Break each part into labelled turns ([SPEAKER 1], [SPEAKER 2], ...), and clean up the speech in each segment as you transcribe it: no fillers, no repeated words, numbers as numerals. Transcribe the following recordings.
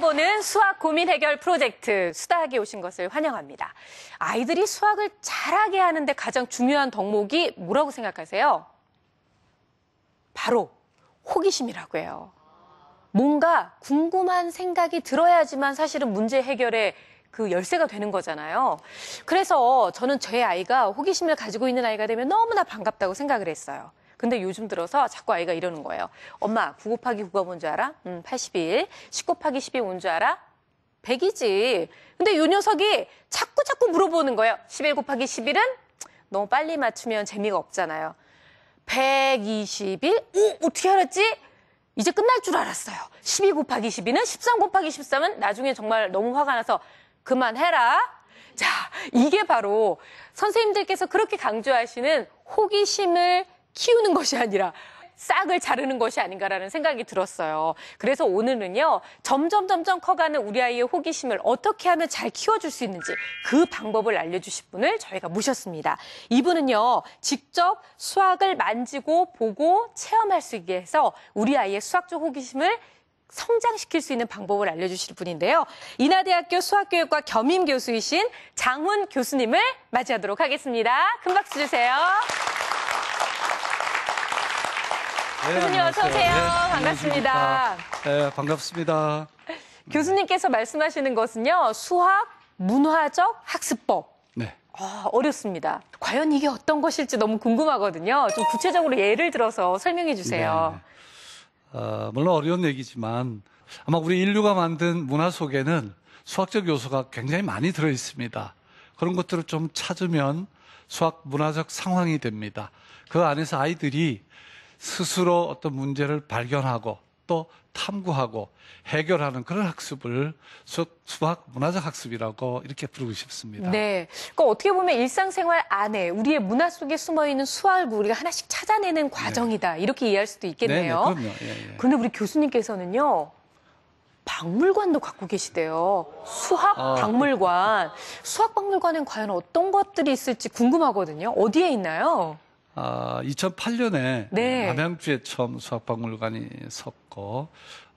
[SPEAKER 1] 알아보는 수학 고민 해결 프로젝트 수다하게 오신 것을 환영합니다. 아이들이 수학을 잘하게 하는데 가장 중요한 덕목이 뭐라고 생각하세요? 바로 호기심이라고 해요. 뭔가 궁금한 생각이 들어야지만 사실은 문제 해결에 그 열쇠가 되는 거잖아요. 그래서 저는 제 아이가 호기심을 가지고 있는 아이가 되면 너무나 반갑다고 생각을 했어요. 근데 요즘 들어서 자꾸 아이가 이러는 거예요. 엄마, 9 곱하기 9가 뭔지 알아? 81. 10 곱하기 10이 뭔지 알아? 100이지. 근데 이 녀석이 자꾸 물어보는 거예요. 11 곱하기 11은? 너무 빨리 맞추면 재미가 없잖아요. 121? 오, 어떻게 알았지? 이제 끝날 줄 알았어요. 12 곱하기 12는 13 곱하기 13은 나중에 정말 너무 화가 나서 그만해라. 자, 이게 바로 선생님들께서 그렇게 강조하시는 호기심을 키우는 것이 아니라 싹을 자르는 것이 아닌가라는 생각이 들었어요. 그래서 오늘은요, 점점 커가는 우리 아이의 호기심을 어떻게 하면 잘 키워줄 수 있는지 그 방법을 알려주실 분을 저희가 모셨습니다. 이분은요, 직접 수학을 만지고 보고 체험할 수 있게 해서 우리 아이의 수학적 호기심을 성장시킬 수 있는 방법을 알려주실 분인데요. 인하대학교 수학교육과 겸임 교수이신 장훈 교수님을 맞이하도록 하겠습니다. 큰 박수 주세요.
[SPEAKER 2] 네,
[SPEAKER 1] 교수님 어서 오세요.
[SPEAKER 2] 네,
[SPEAKER 1] 반갑습니다.
[SPEAKER 2] 네, 반갑습니다.
[SPEAKER 1] 교수님께서 말씀하시는 것은요, 수학 문화적 학습법.
[SPEAKER 2] 네.
[SPEAKER 1] 어렵습니다. 과연 이게 어떤 것일지 너무 궁금하거든요. 좀 구체적으로 예를 들어서 설명해 주세요.
[SPEAKER 2] 네. 물론 어려운 얘기지만 아마 우리 인류가 만든 문화 속에는 수학적 요소가 굉장히 많이 들어 있습니다. 그런 것들을 좀 찾으면 수학 문화적 상황이 됩니다. 그 안에서 아이들이 스스로 어떤 문제를 발견하고 또 탐구하고 해결하는 그런 학습을 수학 문화적 학습이라고 이렇게 부르고 싶습니다.
[SPEAKER 1] 네. 그러니까 어떻게 보면 일상생활 안에 우리의 문화 속에 숨어있는 수학을 우리가 하나씩 찾아내는 과정이다. 이렇게 이해할 수도 있겠네요.
[SPEAKER 2] 네, 그럼요. 예.
[SPEAKER 1] 그런데 우리 교수님께서는요, 박물관도 갖고 계시대요. 수학 박물관. 수학 박물관엔 과연 어떤 것들이 있을지 궁금하거든요. 어디에 있나요?
[SPEAKER 2] 2008년에
[SPEAKER 1] 네.
[SPEAKER 2] 남양주에 처음 수학박물관이 섰고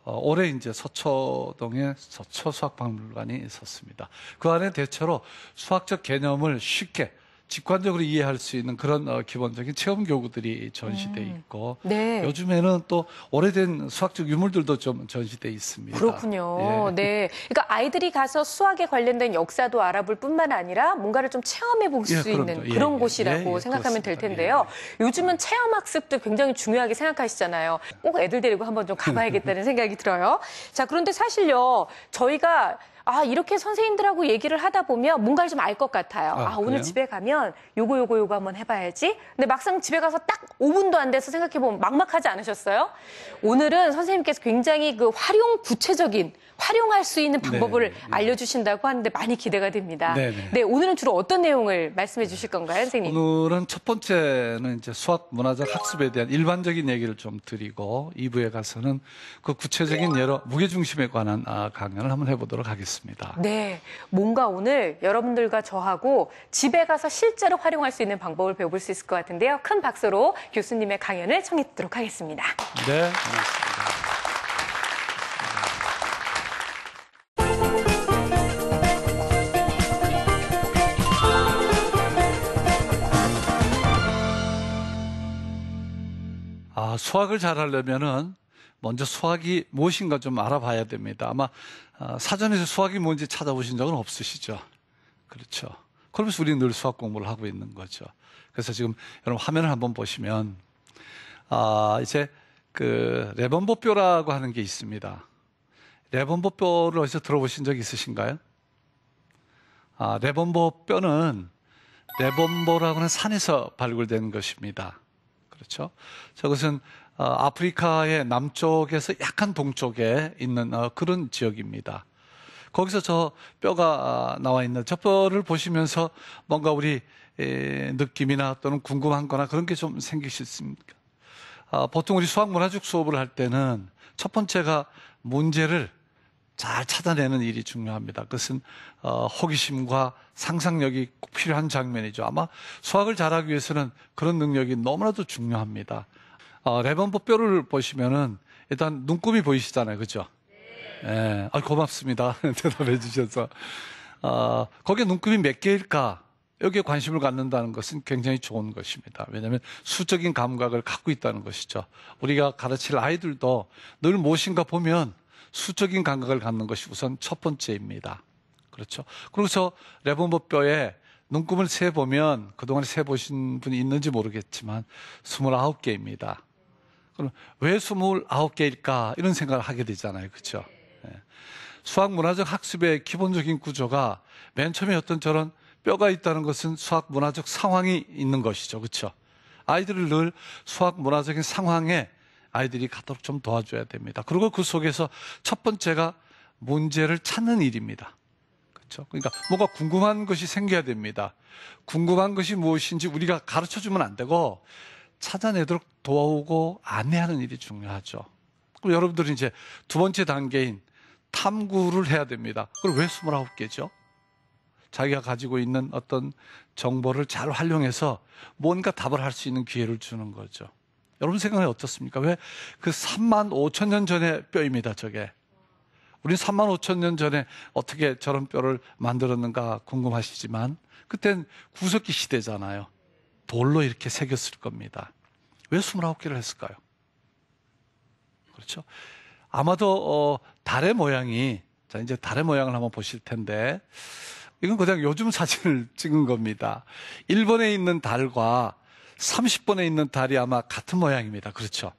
[SPEAKER 2] 올해 이제 서초동에 서초 수학박물관이 섰습니다. 그 안에 대체로 수학적 개념을 쉽게 직관적으로 이해할 수 있는 그런 기본적인 체험 교구들이 전시돼 있고
[SPEAKER 1] 네.
[SPEAKER 2] 요즘에는 또 오래된 수학적 유물들도 좀 전시돼 있습니다.
[SPEAKER 1] 그렇군요.
[SPEAKER 2] 예.
[SPEAKER 1] 네. 그러니까 아이들이 가서 수학에 관련된 역사도 알아볼 뿐만 아니라 뭔가를 좀 체험해 볼 수 있는 그런 곳이라고 생각하면 될 텐데요. 요즘은 체험학습도 굉장히 중요하게 생각하시잖아요. 꼭 애들 데리고 한번 좀 가봐야겠다는 생각이 들어요. 자, 그런데 사실요, 저희가 이렇게 선생님들하고 얘기를 하다 보면 뭔가를 좀 알 것 같아요. 오늘
[SPEAKER 2] 그래요?
[SPEAKER 1] 집에 가면 요거 한번 해봐야지. 근데 막상 집에 가서 딱 5분도 안 돼서 생각해보면 막막하지 않으셨어요? 오늘은 선생님께서 굉장히 그 구체적인 활용할 수 있는 방법을 알려주신다고 하는데 많이 기대가 됩니다. 네, 오늘은 주로 어떤 내용을 말씀해 주실 건가요, 선생님?
[SPEAKER 2] 오늘은 첫 번째는 이제 수학 문화적 학습에 대한 일반적인 얘기를 좀 드리고 2부에 가서는 그 구체적인 예로 무게중심에 관한 강연을 한번 해보도록 하겠습니다.
[SPEAKER 1] 네, 뭔가 오늘 여러분들과 저하고 집에 가서 실제로 활용할 수 있는 방법을 배워볼 수 있을 것 같은데요. 큰 박수로 교수님의 강연을 청해 듣도록 하겠습니다.
[SPEAKER 2] 네, 고맙습니다. 수학을 잘하려면은 먼저 수학이 무엇인가 좀 알아봐야 됩니다. 아마 사전에서 수학이 뭔지 찾아보신 적은 없으시죠? 그렇죠. 그러면서 우리는 늘 수학 공부를 하고 있는 거죠. 그래서 지금 여러분 화면을 한번 보시면 이제 그 레번보뼈라고 하는 게 있습니다. 레번보뼈를 어디서 들어보신 적 있으신가요? 레번보뼈는 레번보라고 하는 산에서 발굴된 것입니다. 그렇죠. 저것은 아프리카의 남쪽에서 약간 동쪽에 있는 그런 지역입니다. 거기서 저 뼈가 나와 있는 저 뼈를 보시면서 뭔가 우리 느낌이나 또는 궁금한 거나 그런 게 좀 생기실 수 있습니까? 보통 우리 수학 문화적 수업을 할 때는 첫 번째가 문제를 잘 찾아내는 일이 중요합니다. 그것은 호기심과 상상력이 꼭 필요한 장면이죠. 아마 수학을 잘하기 위해서는 그런 능력이 너무나도 중요합니다. 레번보 뼈를 보시면은 일단 눈곱이 보이시잖아요. 그죠? 예, 고맙습니다. 대답해 주셔서. 거기에 눈금이 몇 개일까? 여기에 관심을 갖는다는 것은 굉장히 좋은 것입니다. 왜냐하면 수적인 감각을 갖고 있다는 것이죠. 우리가 가르칠 아이들도 늘 무엇인가 보면 수적인 감각을 갖는 것이 우선 첫 번째입니다. 그렇죠. 그래서 레범버뼈에 눈금을 세보면 그동안 세보신 분이 있는지 모르겠지만 29개입니다. 그럼 왜 29개일까? 이런 생각을 하게 되잖아요. 그렇죠. 수학 문화적 학습의 기본적인 구조가 맨 처음에 어떤 저런 뼈가 있다는 것은 수학 문화적 상황이 있는 것이죠. 그렇죠. 아이들을 늘 수학 문화적인 상황에 아이들이 가도록 좀 도와줘야 됩니다. 그리고 그 속에서 첫 번째가 문제를 찾는 일입니다. 그렇죠. 그러니까 뭔가 궁금한 것이 생겨야 됩니다. 궁금한 것이 무엇인지 우리가 가르쳐주면 안 되고 찾아내도록 도와오고 안내하는 일이 중요하죠. 그리고 여러분들은 이제 두 번째 단계인 탐구를 해야 됩니다. 그럼 왜 29개죠? 자기가 가지고 있는 어떤 정보를 잘 활용해서 뭔가 답을 할 수 있는 기회를 주는 거죠. 여러분 생각이 어떻습니까? 왜 그 35,000년 전의 뼈입니다, 저게. 우리 35,000년 전에 어떻게 저런 뼈를 만들었는가 궁금하시지만 그땐 구석기 시대잖아요. 돌로 이렇게 새겼을 겁니다. 왜 29개를 했을까요? 그렇죠? 아마도 달의 모양이, 자 이제 달의 모양을 한번 보실 텐데 이건 그냥 요즘 사진을 찍은 겁니다. 1번에 있는 달과 30번에 있는 달이 아마 같은 모양입니다. 그렇죠?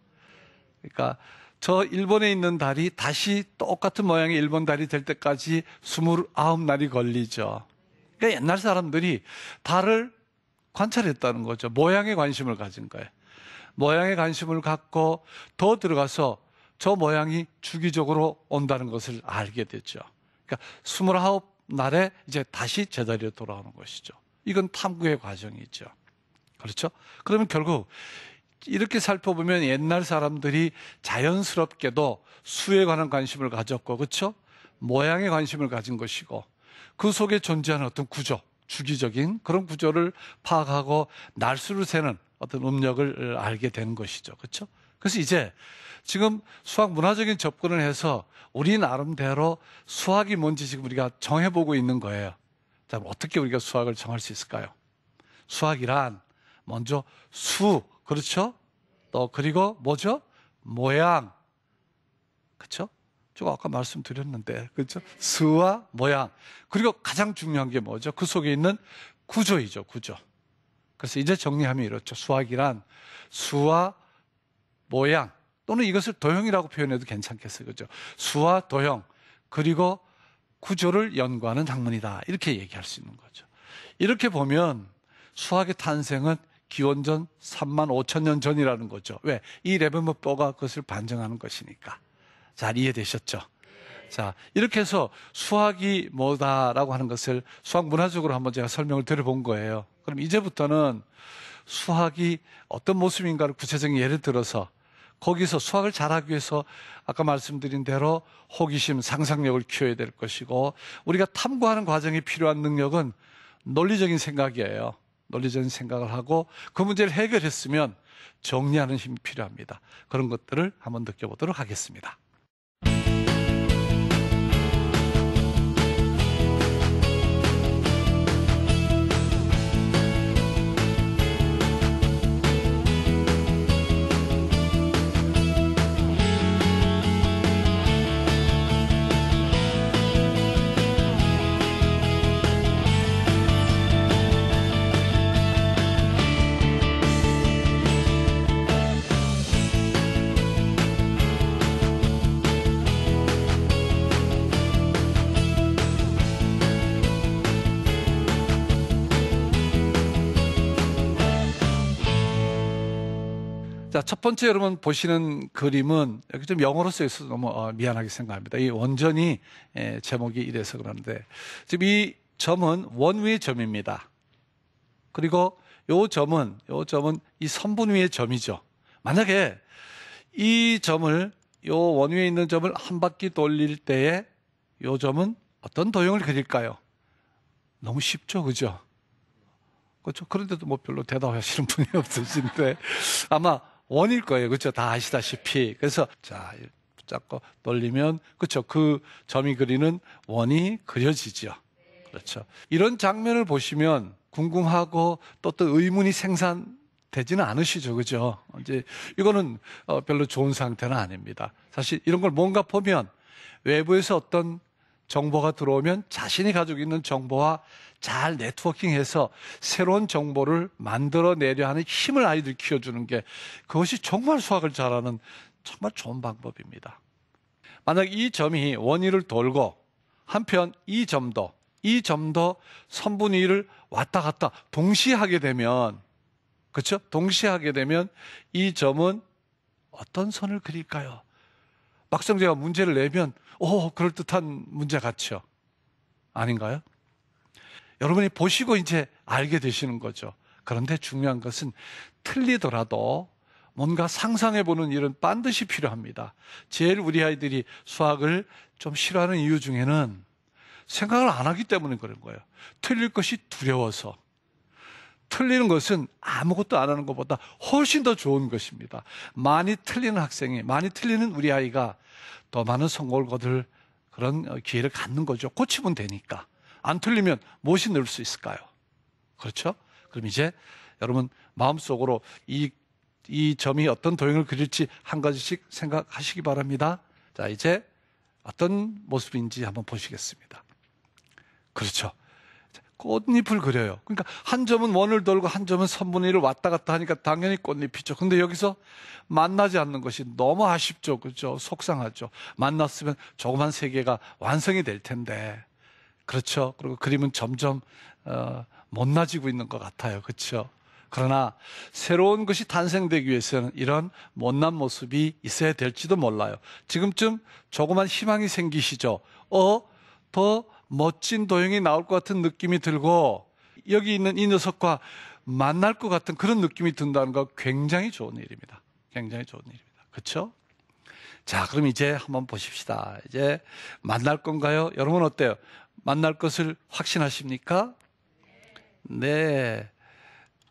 [SPEAKER 2] 그러니까 저 1번에 있는 달이 다시 똑같은 모양의 1번 달이 될 때까지 29날이 걸리죠. 그러니까 옛날 사람들이 달을 관찰했다는 거죠. 모양에 관심을 가진 거예요. 모양에 관심을 갖고 더 들어가서 저 모양이 주기적으로 온다는 것을 알게 되죠. 그러니까 29날에 이제 다시 제자리로 돌아오는 것이죠. 이건 탐구의 과정이죠. 그렇죠? 그러면 결국 이렇게 살펴보면 옛날 사람들이 자연스럽게도 수에 관한 관심을 가졌고, 그렇죠? 모양에 관심을 가진 것이고, 그 속에 존재하는 어떤 구조, 주기적인 그런 구조를 파악하고 날수를 세는 어떤 음력을 알게 되는 것이죠. 그렇죠? 그래서 이제 지금 수학 문화적인 접근을 해서 우리 나름대로 수학이 뭔지 지금 우리가 정해보고 있는 거예요. 자, 어떻게 우리가 수학을 정할 수 있을까요? 수학이란 먼저 수, 그렇죠? 또 그리고 뭐죠? 모양, 그렇죠? 제가 아까 말씀드렸는데, 그렇죠? 수와 모양, 그리고 가장 중요한 게 뭐죠? 그 속에 있는 구조이죠, 구조. 그래서 이제 정리하면 이렇죠. 수학이란 수와 모양, 또는 이것을 도형이라고 표현해도 괜찮겠어요, 그렇죠? 수와 도형, 그리고 구조를 연구하는 학문이다, 이렇게 얘기할 수 있는 거죠. 이렇게 보면 수학의 탄생은 기원전 35,000년 전이라는 거죠. 왜? 이 레범버뼈가 그것을 반증하는 것이니까. 잘 이해되셨죠? 자, 이렇게 해서 수학이 뭐다라고 하는 것을 수학 문화적으로 한번 제가 설명을 드려본 거예요. 그럼 이제부터는 수학이 어떤 모습인가를 구체적인 예를 들어서 거기서 수학을 잘하기 위해서 아까 말씀드린 대로 호기심, 상상력을 키워야 될 것이고, 우리가 탐구하는 과정에 필요한 능력은 논리적인 생각이에요. 논리적인 생각을 하고 그 문제를 해결했으면 정리하는 힘이 필요합니다. 그런 것들을 한번 느껴보도록 하겠습니다. 자, 첫 번째 여러분 보시는 그림은 여기 좀 영어로 쓰여 있어서 너무 미안하게 생각합니다. 이 원전이 제목이 이래서 그러는데, 지금 이 점은 원위의 점입니다. 그리고 요 점은 이 선분 위의 점이죠. 만약에 이 점을, 요 원위에 있는 점을 한 바퀴 돌릴 때에 요 점은 어떤 도형을 그릴까요? 너무 쉽죠, 그죠? 그렇죠. 그런데도 뭐 별로 대답하시는 분이 없으신데 아마 원일 거예요. 그렇죠. 다 아시다시피. 그래서 자, 잡고 돌리면 그렇죠. 그 점이 그리는 원이 그려지죠. 그렇죠. 이런 장면을 보시면 궁금하고 또 의문이 생산되지는 않으시죠. 그죠? 이제 이거는 별로 좋은 상태는 아닙니다. 사실 이런 걸 뭔가 보면 외부에서 어떤 정보가 들어오면 자신이 가지고 있는 정보와 잘 네트워킹해서 새로운 정보를 만들어내려 하는 힘을 아이들 키워주는 게 그것이 정말 수학을 잘하는 정말 좋은 방법입니다. 만약 이 점이 원위를 돌고 한편 이 점도 선분 위를 왔다 갔다 동시에 하게 되면 그렇죠? 동시에 하게 되면 이 점은 어떤 선을 그릴까요? 막상 제가 문제를 내면 그럴듯한 문제 같죠? 아닌가요? 여러분이 보시고 이제 알게 되시는 거죠. 그런데 중요한 것은 틀리더라도 뭔가 상상해보는 일은 반드시 필요합니다. 제일 우리 아이들이 수학을 좀 싫어하는 이유 중에는 생각을 안 하기 때문에 그런 거예요. 틀릴 것이 두려워서. 틀리는 것은 아무것도 안 하는 것보다 훨씬 더 좋은 것입니다. 많이 틀리는 학생이, 많이 틀리는 우리 아이가 더 많은 성공을 거둘 그런 기회를 갖는 거죠. 고치면 되니까. 안 틀리면 무엇이 늘 수 있을까요? 그렇죠? 그럼 이제 여러분 마음속으로 이 점이 어떤 도형을 그릴지 한 가지씩 생각하시기 바랍니다. 자, 이제 어떤 모습인지 한번 보시겠습니다. 그렇죠. 꽃잎을 그려요. 그러니까 한 점은 원을 돌고 한 점은 선분의 일을 왔다 갔다 하니까 당연히 꽃잎이죠. 근데 여기서 만나지 않는 것이 너무 아쉽죠. 그렇죠? 속상하죠. 만났으면 조그만 세계가 완성이 될 텐데. 그렇죠. 그리고 그림은 점점 못나지고 있는 것 같아요. 그렇죠. 그러나 새로운 것이 탄생되기 위해서는 이런 못난 모습이 있어야 될지도 몰라요. 지금쯤 조그만 희망이 생기시죠. 더 멋진 도형이 나올 것 같은 느낌이 들고 여기 있는 이 녀석과 만날 것 같은 그런 느낌이 든다는 거 굉장히 좋은 일입니다. 굉장히 좋은 일입니다. 그렇죠? 자, 그럼 이제 한번 보십시다. 이제 만날 건가요? 여러분 어때요? 만날 것을 확신하십니까? 네.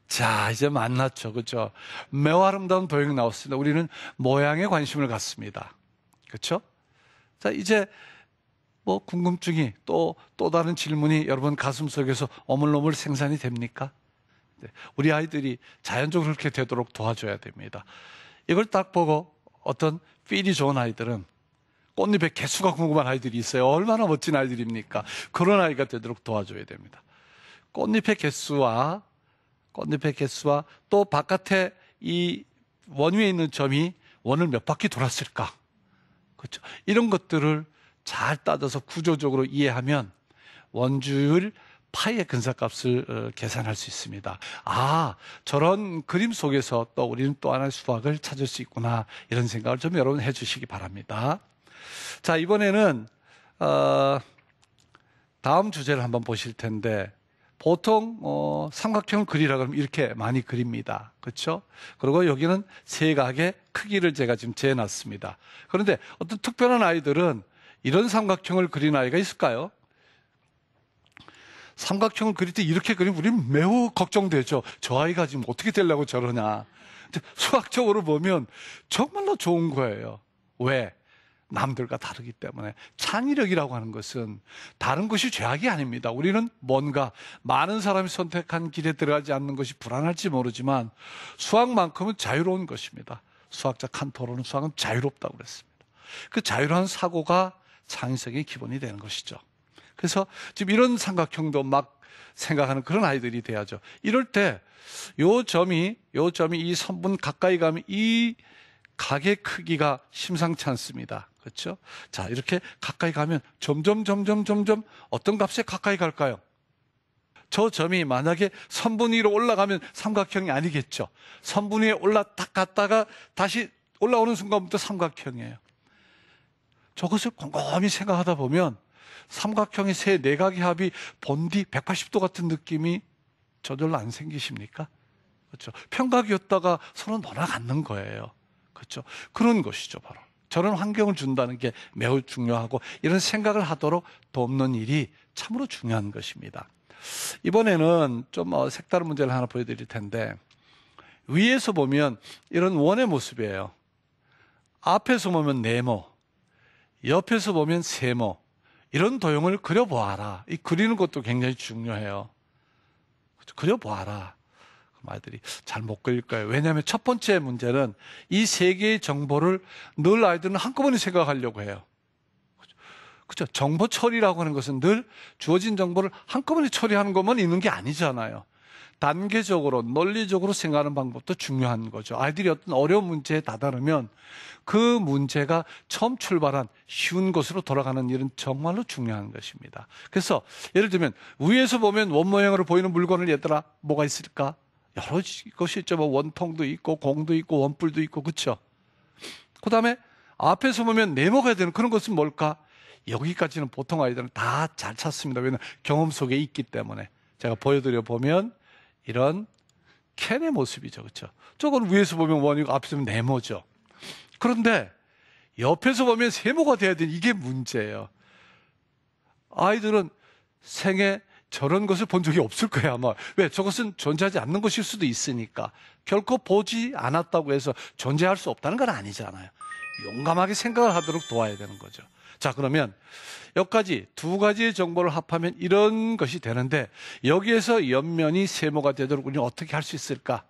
[SPEAKER 2] 자, 이제 만났죠. 그렇죠? 매우 아름다운 도형이 나왔습니다. 우리는 모양에 관심을 갖습니다. 그렇죠? 자, 이제 궁금증이 또 다른 질문이 여러분 가슴 속에서 오물오물 생산이 됩니까? 네. 우리 아이들이 자연적으로 그렇게 되도록 도와줘야 됩니다. 이걸 딱 보고 어떤 필이 좋은 아이들은 꽃잎의 개수가 궁금한 아이들이 있어요. 얼마나 멋진 아이들입니까? 그런 아이가 되도록 도와줘야 됩니다. 꽃잎의 개수와 또 바깥에 이 원 위에 있는 점이 원을 몇 바퀴 돌았을까? 그렇죠? 이런 것들을 잘 따져서 구조적으로 이해하면 원주율 파이의 근사값을 계산할 수 있습니다. 아, 저런 그림 속에서 또 우리는 또 하나의 수학을 찾을 수 있구나. 이런 생각을 좀 여러분 해주시기 바랍니다. 자, 이번에는 다음 주제를 한번 보실 텐데 보통 삼각형을 그리라 그러면 이렇게 많이 그립니다. 그렇죠? 그리고 여기는 세각의 크기를 제가 지금 재놨습니다. 그런데 어떤 특별한 아이들은 이런 삼각형을 그린 아이가 있을까요? 삼각형을 그릴 때 이렇게 그리면 우리는 매우 걱정되죠. 저 아이가 지금 어떻게 되려고 저러냐. 근데 수학적으로 보면 정말로 좋은 거예요. 왜? 남들과 다르기 때문에. 창의력이라고 하는 것은 다른 것이 죄악이 아닙니다. 우리는 뭔가 많은 사람이 선택한 길에 들어가지 않는 것이 불안할지 모르지만 수학만큼은 자유로운 것입니다. 수학자 칸토로는 수학은 자유롭다고 그랬습니다. 그 자유로운 사고가 창의성의 기본이 되는 것이죠. 그래서 지금 이런 삼각형도 막 생각하는 그런 아이들이 돼야죠. 이럴 때 요 점이 이 선분 가까이 가면 이 각의 크기가 심상치 않습니다. 그렇죠? 자, 이렇게 가까이 가면 점점 어떤 값에 가까이 갈까요? 저 점이 만약에 선분 위로 올라가면 삼각형이 아니겠죠. 선분 위에 딱 갔다가 다시 올라오는 순간부터 삼각형이에요. 저것을 곰곰이 생각하다 보면 삼각형의 세 내각의 합이 본디 180도 같은 느낌이 저절로 안 생기십니까? 그렇죠. 평각이었다가 서로 놀아가는 거예요. 그렇죠. 그런 것이죠, 바로. 저런 환경을 준다는 게 매우 중요하고 이런 생각을 하도록 돕는 일이 참으로 중요한 것입니다. 이번에는 좀 색다른 문제를 하나 보여드릴 텐데 위에서 보면 이런 원의 모습이에요. 앞에서 보면 네모, 옆에서 보면 세모, 이런 도형을 그려보아라. 이 그리는 것도 굉장히 중요해요. 그려보아라. 아이들이 잘 못 그릴 거예요. 왜냐하면 첫 번째 문제는 이 세 개의 정보를 늘 아이들은 한꺼번에 생각하려고 해요. 그렇죠? 정보 처리라고 하는 것은 늘 주어진 정보를 한꺼번에 처리하는 것만 있는 게 아니잖아요. 단계적으로 논리적으로 생각하는 방법도 중요한 거죠. 아이들이 어떤 어려운 문제에 다다르면 그 문제가 처음 출발한 쉬운 곳으로 돌아가는 일은 정말로 중요한 것입니다. 그래서 예를 들면 위에서 보면 원 모양으로 보이는 물건을 얘들아 뭐가 있을까? 여러 것이 있죠. 뭐 원통도 있고 공도 있고 원뿔도 있고 그렇죠. 그다음에 앞에서 보면 네모가 되는 그런 것은 뭘까? 여기까지는 보통 아이들은 다 잘 찾습니다. 왜냐하면 경험 속에 있기 때문에. 제가 보여드려 보면 이런 캔의 모습이죠. 그렇죠? 저건 위에서 보면 원이고 앞에서 보면 네모죠. 그런데 옆에서 보면 세모가 돼야 되는 이게 문제예요. 아이들은 생애 저런 것을 본 적이 없을 거예요, 아마. 왜? 저것은 존재하지 않는 것일 수도 있으니까. 결코 보지 않았다고 해서 존재할 수 없다는 건 아니잖아요. 용감하게 생각을 하도록 도와야 되는 거죠. 자, 그러면 여기까지 두 가지의 정보를 합하면 이런 것이 되는데 여기에서 옆면이 세모가 되도록 우리는 어떻게 할 수 있을까?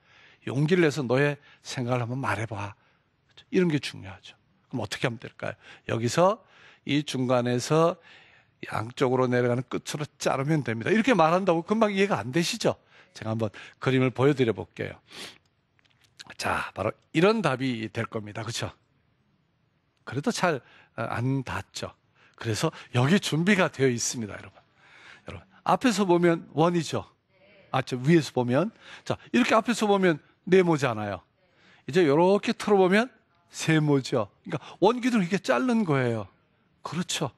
[SPEAKER 2] 용기를 내서 너의 생각을 한번 말해봐. 이런 게 중요하죠. 그럼 어떻게 하면 될까요? 여기서 이 중간에서 양쪽으로 내려가는 끝으로 자르면 됩니다. 이렇게 말한다고 금방 이해가 안 되시죠? 제가 한번 그림을 보여드려 볼게요. 자, 바로 이런 답이 될 겁니다. 그렇죠? 그래도 잘 안 닿죠. 그래서 여기 준비가 되어 있습니다, 여러분. 여러분, 앞에서 보면 원이죠. 저 위에서 보면. 자, 이렇게 앞에서 보면 네모잖아요. 이제 이렇게 틀어보면 세모죠. 그러니까 원기둥을 이렇게 자른 거예요. 그렇죠.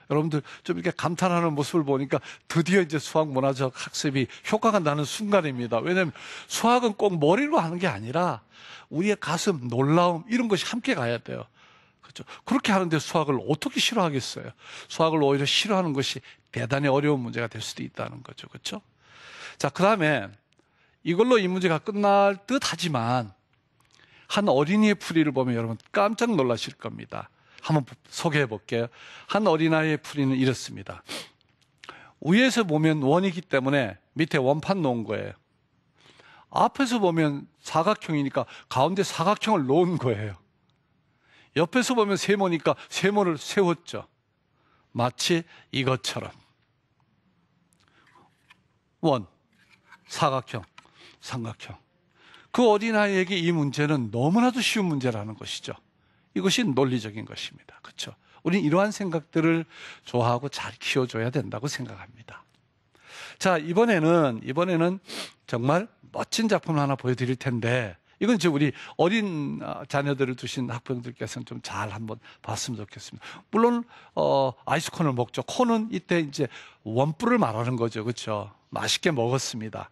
[SPEAKER 2] 여러분들 좀 이렇게 감탄하는 모습을 보니까 드디어 이제 수학 문화적 학습이 효과가 나는 순간입니다. 왜냐하면 수학은 꼭 머리로 하는 게 아니라 우리의 가슴, 놀라움 이런 것이 함께 가야 돼요. 그렇죠. 그렇게 하는데 수학을 어떻게 싫어하겠어요? 수학을 오히려 싫어하는 것이 대단히 어려운 문제가 될 수도 있다는 거죠. 그렇죠? 자, 그다음에 이걸로 이 문제가 끝날 듯 하지만 한 어린이의 풀이를 보면 여러분 깜짝 놀라실 겁니다. 한번 소개해 볼게요. 한 어린아이의 풀이는 이렇습니다. 위에서 보면 원이기 때문에 밑에 원판 놓은 거예요. 앞에서 보면 사각형이니까 가운데 사각형을 놓은 거예요. 옆에서 보면 세모니까 세모를 세웠죠. 마치 이것처럼. 원, 사각형, 삼각형. 그 어린아이에게 이 문제는 너무나도 쉬운 문제라는 것이죠. 이것이 논리적인 것입니다. 그렇죠? 우리는 이러한 생각들을 좋아하고 잘 키워줘야 된다고 생각합니다. 자, 이번에는 정말 멋진 작품을 하나 보여드릴 텐데 이건 이제 우리 어린 자녀들을 두신 학부형들께서는 좀 잘 한번 봤으면 좋겠습니다. 물론 아이스콘을 먹죠. 콘은 이때 이제 원뿔을 말하는 거죠. 그렇죠? 맛있게 먹었습니다.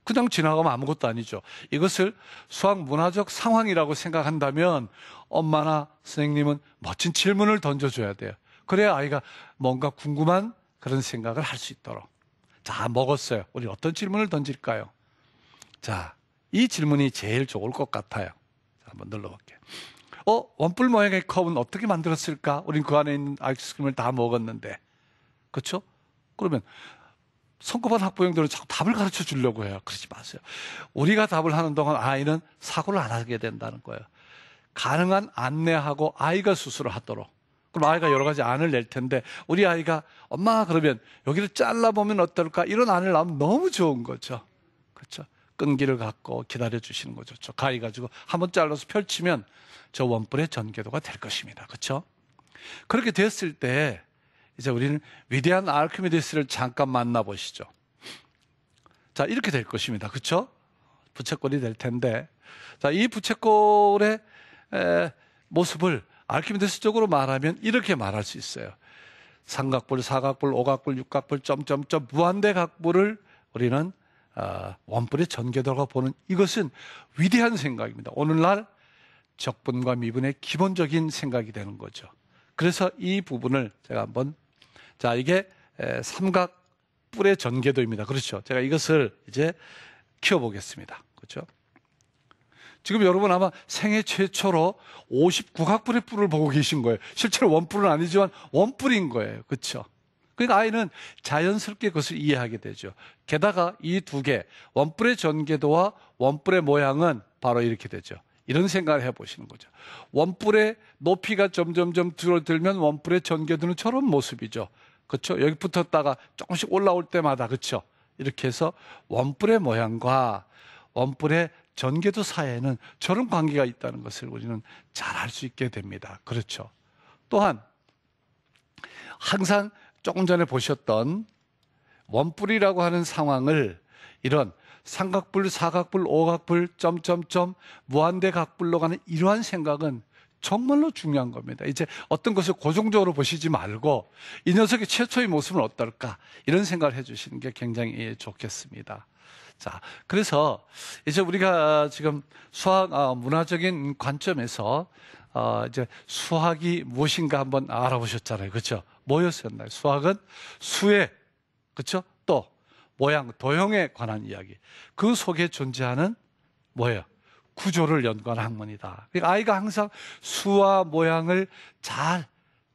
[SPEAKER 2] 그냥 지나가면 아무것도 아니죠. 이것을 수학 문화적 상황이라고 생각한다면 엄마나 선생님은 멋진 질문을 던져줘야 돼요. 그래야 아이가 뭔가 궁금한 그런 생각을 할 수 있도록. 자, 먹었어요. 우리 어떤 질문을 던질까요? 자, 이 질문이 제일 좋을 것 같아요. 자, 한번 눌러볼게요. 원뿔 모양의 컵은 어떻게 만들었을까? 우린 그 안에 있는 아이스크림을 다 먹었는데. 그렇죠? 그러면 성급한 학부형들은 자꾸 답을 가르쳐 주려고 해요. 그러지 마세요. 우리가 답을 하는 동안 아이는 사고를 안 하게 된다는 거예요. 가능한 안내하고 아이가 스스로 하도록. 그럼 아이가 여러 가지 안을 낼 텐데 우리 아이가 엄마 그러면 여기를 잘라보면 어떨까? 이런 안을 나오면 너무 좋은 거죠. 그렇죠? 끈기를 갖고 기다려 주시는 거죠. 저 가위 가지고 한번 잘라서 펼치면 저 원뿔의 전개도가 될 것입니다. 그렇죠? 그렇게 됐을 때 이제 우리는 위대한 아르키메데스를 잠깐 만나보시죠. 자, 이렇게 될 것입니다. 그렇죠? 부채꼴이 될 텐데, 자, 이 부채꼴의 모습을 아르키메데스적으로 말하면 이렇게 말할 수 있어요. 삼각뿔, 사각뿔, 오각뿔, 육각뿔, 점점점 무한대 각뿔을 우리는 원뿔의 전개도라고 보는 이것은 위대한 생각입니다. 오늘날 적분과 미분의 기본적인 생각이 되는 거죠. 그래서 이 부분을 제가 한번 자, 이게 삼각뿔의 전개도입니다. 그렇죠? 제가 이것을 이제 키워보겠습니다. 그렇죠? 지금 여러분 아마 생애 최초로 59각불의 뿔을 보고 계신 거예요. 실제로 원뿔은 아니지만 원뿔인 거예요. 그렇죠? 그러니까 아이는 자연스럽게 그것을 이해하게 되죠. 게다가 이 두 개, 원뿔의 전개도와 원뿔의 모양은 바로 이렇게 되죠. 이런 생각을 해보시는 거죠. 원뿔의 높이가 점점점 줄어들면 원뿔의 전개도는 저런 모습이죠. 그렇죠? 여기 붙었다가 조금씩 올라올 때마다 그렇죠? 이렇게 해서 원뿔의 모양과 원뿔의 전개도 사이에는 저런 관계가 있다는 것을 우리는 잘 알 수 있게 됩니다. 그렇죠? 또한 항상 조금 전에 보셨던 원뿔이라고 하는 상황을 이런 삼각뿔, 사각뿔, 오각뿔, 점점점, 무한대 각뿔로 가는 이러한 생각은 정말로 중요한 겁니다. 이제 어떤 것을 고정적으로 보시지 말고 이 녀석의 최초의 모습은 어떨까 이런 생각을 해주시는 게 굉장히 좋겠습니다. 자, 그래서 이제 우리가 지금 수학 문화적인 관점에서 이제 수학이 무엇인가 한번 알아보셨잖아요. 그렇죠? 뭐였었나요? 수학은 수의, 그렇죠? 또 모양, 도형에 관한 이야기. 그 속에 존재하는 뭐예요? 구조를 연구하는 학문이다. 그러니까 아이가 항상 수와 모양을 잘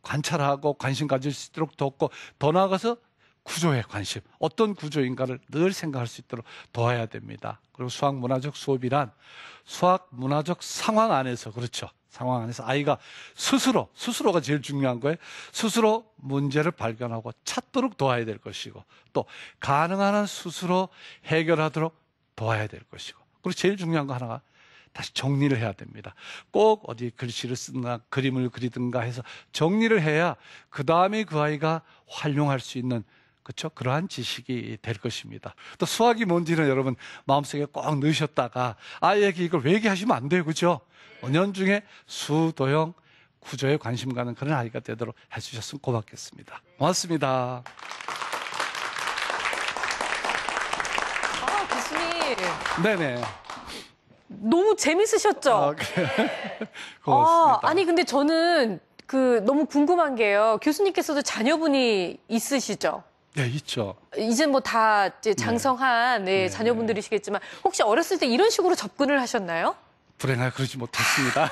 [SPEAKER 2] 관찰하고 관심 가질 수 있도록 돕고 더 나아가서 구조에 관심, 어떤 구조인가를 늘 생각할 수 있도록 도와야 됩니다. 그리고 수학 문화적 수업이란 수학 문화적 상황 안에서, 그렇죠? 상황 안에서 아이가 스스로가 제일 중요한 거예요. 스스로 문제를 발견하고 찾도록 도와야 될 것이고 또 가능한 한 스스로 해결하도록 도와야 될 것이고 그리고 제일 중요한 거 하나가 다시 정리를 해야 됩니다. 꼭 어디 글씨를 쓰든가 그림을 그리든가 해서 정리를 해야 그 다음에 그 아이가 활용할 수 있는 그렇죠? 그러한 지식이 될 것입니다. 또 수학이 뭔지는 여러분 마음속에 꼭 넣으셨다가 아이에게 이걸 외계하시면 안 돼요. 그렇죠? 은연중에 수, 도형, 구조에 관심 가는 그런 아이가 되도록 해주셨으면 고맙겠습니다. 고맙습니다.
[SPEAKER 1] 교수님.
[SPEAKER 2] 네네.
[SPEAKER 1] 너무 재밌으셨죠?
[SPEAKER 2] 그래요? 고맙습니다.
[SPEAKER 1] 아니, 근데 저는 너무 궁금한 게요. 교수님께서도 자녀분이 있으시죠?
[SPEAKER 2] 네, 있죠.
[SPEAKER 1] 이제 뭐 다 이제 장성한
[SPEAKER 2] 네.
[SPEAKER 1] 자녀분들이시겠지만 혹시 어렸을 때 이런 식으로 접근을 하셨나요?
[SPEAKER 2] 불행하게 그러지 못했습니다.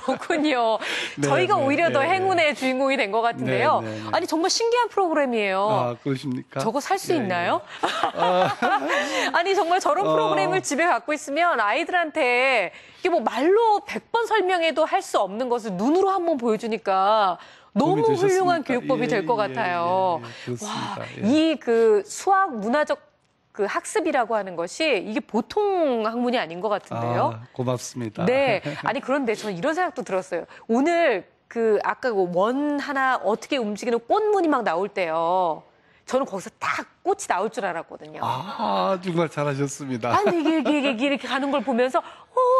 [SPEAKER 1] 그렇군요.
[SPEAKER 2] 네,
[SPEAKER 1] 저희가
[SPEAKER 2] 네,
[SPEAKER 1] 오히려 더
[SPEAKER 2] 네,
[SPEAKER 1] 행운의 주인공이 된 것 같은데요.
[SPEAKER 2] 네, 네, 네.
[SPEAKER 1] 아니 정말 신기한 프로그램이에요.
[SPEAKER 2] 아, 그러십니까?
[SPEAKER 1] 저거 살 수
[SPEAKER 2] 예,
[SPEAKER 1] 있나요? 아니 정말 저런 프로그램을 집에 갖고 있으면 아이들한테 이게 뭐 말로 100번 설명해도 할 수 없는 것을 눈으로 한번 보여주니까 너무
[SPEAKER 2] 도움이
[SPEAKER 1] 훌륭한
[SPEAKER 2] 되셨습니까?
[SPEAKER 1] 교육법이 될 것 같아요.
[SPEAKER 2] 그렇습니다.
[SPEAKER 1] 와,
[SPEAKER 2] 예.
[SPEAKER 1] 이 수학 문화적 학습이라고 하는 것이 이게 보통 학문이 아닌 것 같은데요.
[SPEAKER 2] 아, 고맙습니다.
[SPEAKER 1] 네. 아니, 그런데 저는 이런 생각도 들었어요. 오늘 아까 원 하나 어떻게 움직이는 꽃무늬 막 나올 때요. 저는 거기서 딱 꽃이 나올 줄 알았거든요.
[SPEAKER 2] 아, 정말 잘하셨습니다.
[SPEAKER 1] 아니, 이게 이렇게 가는 걸 보면서,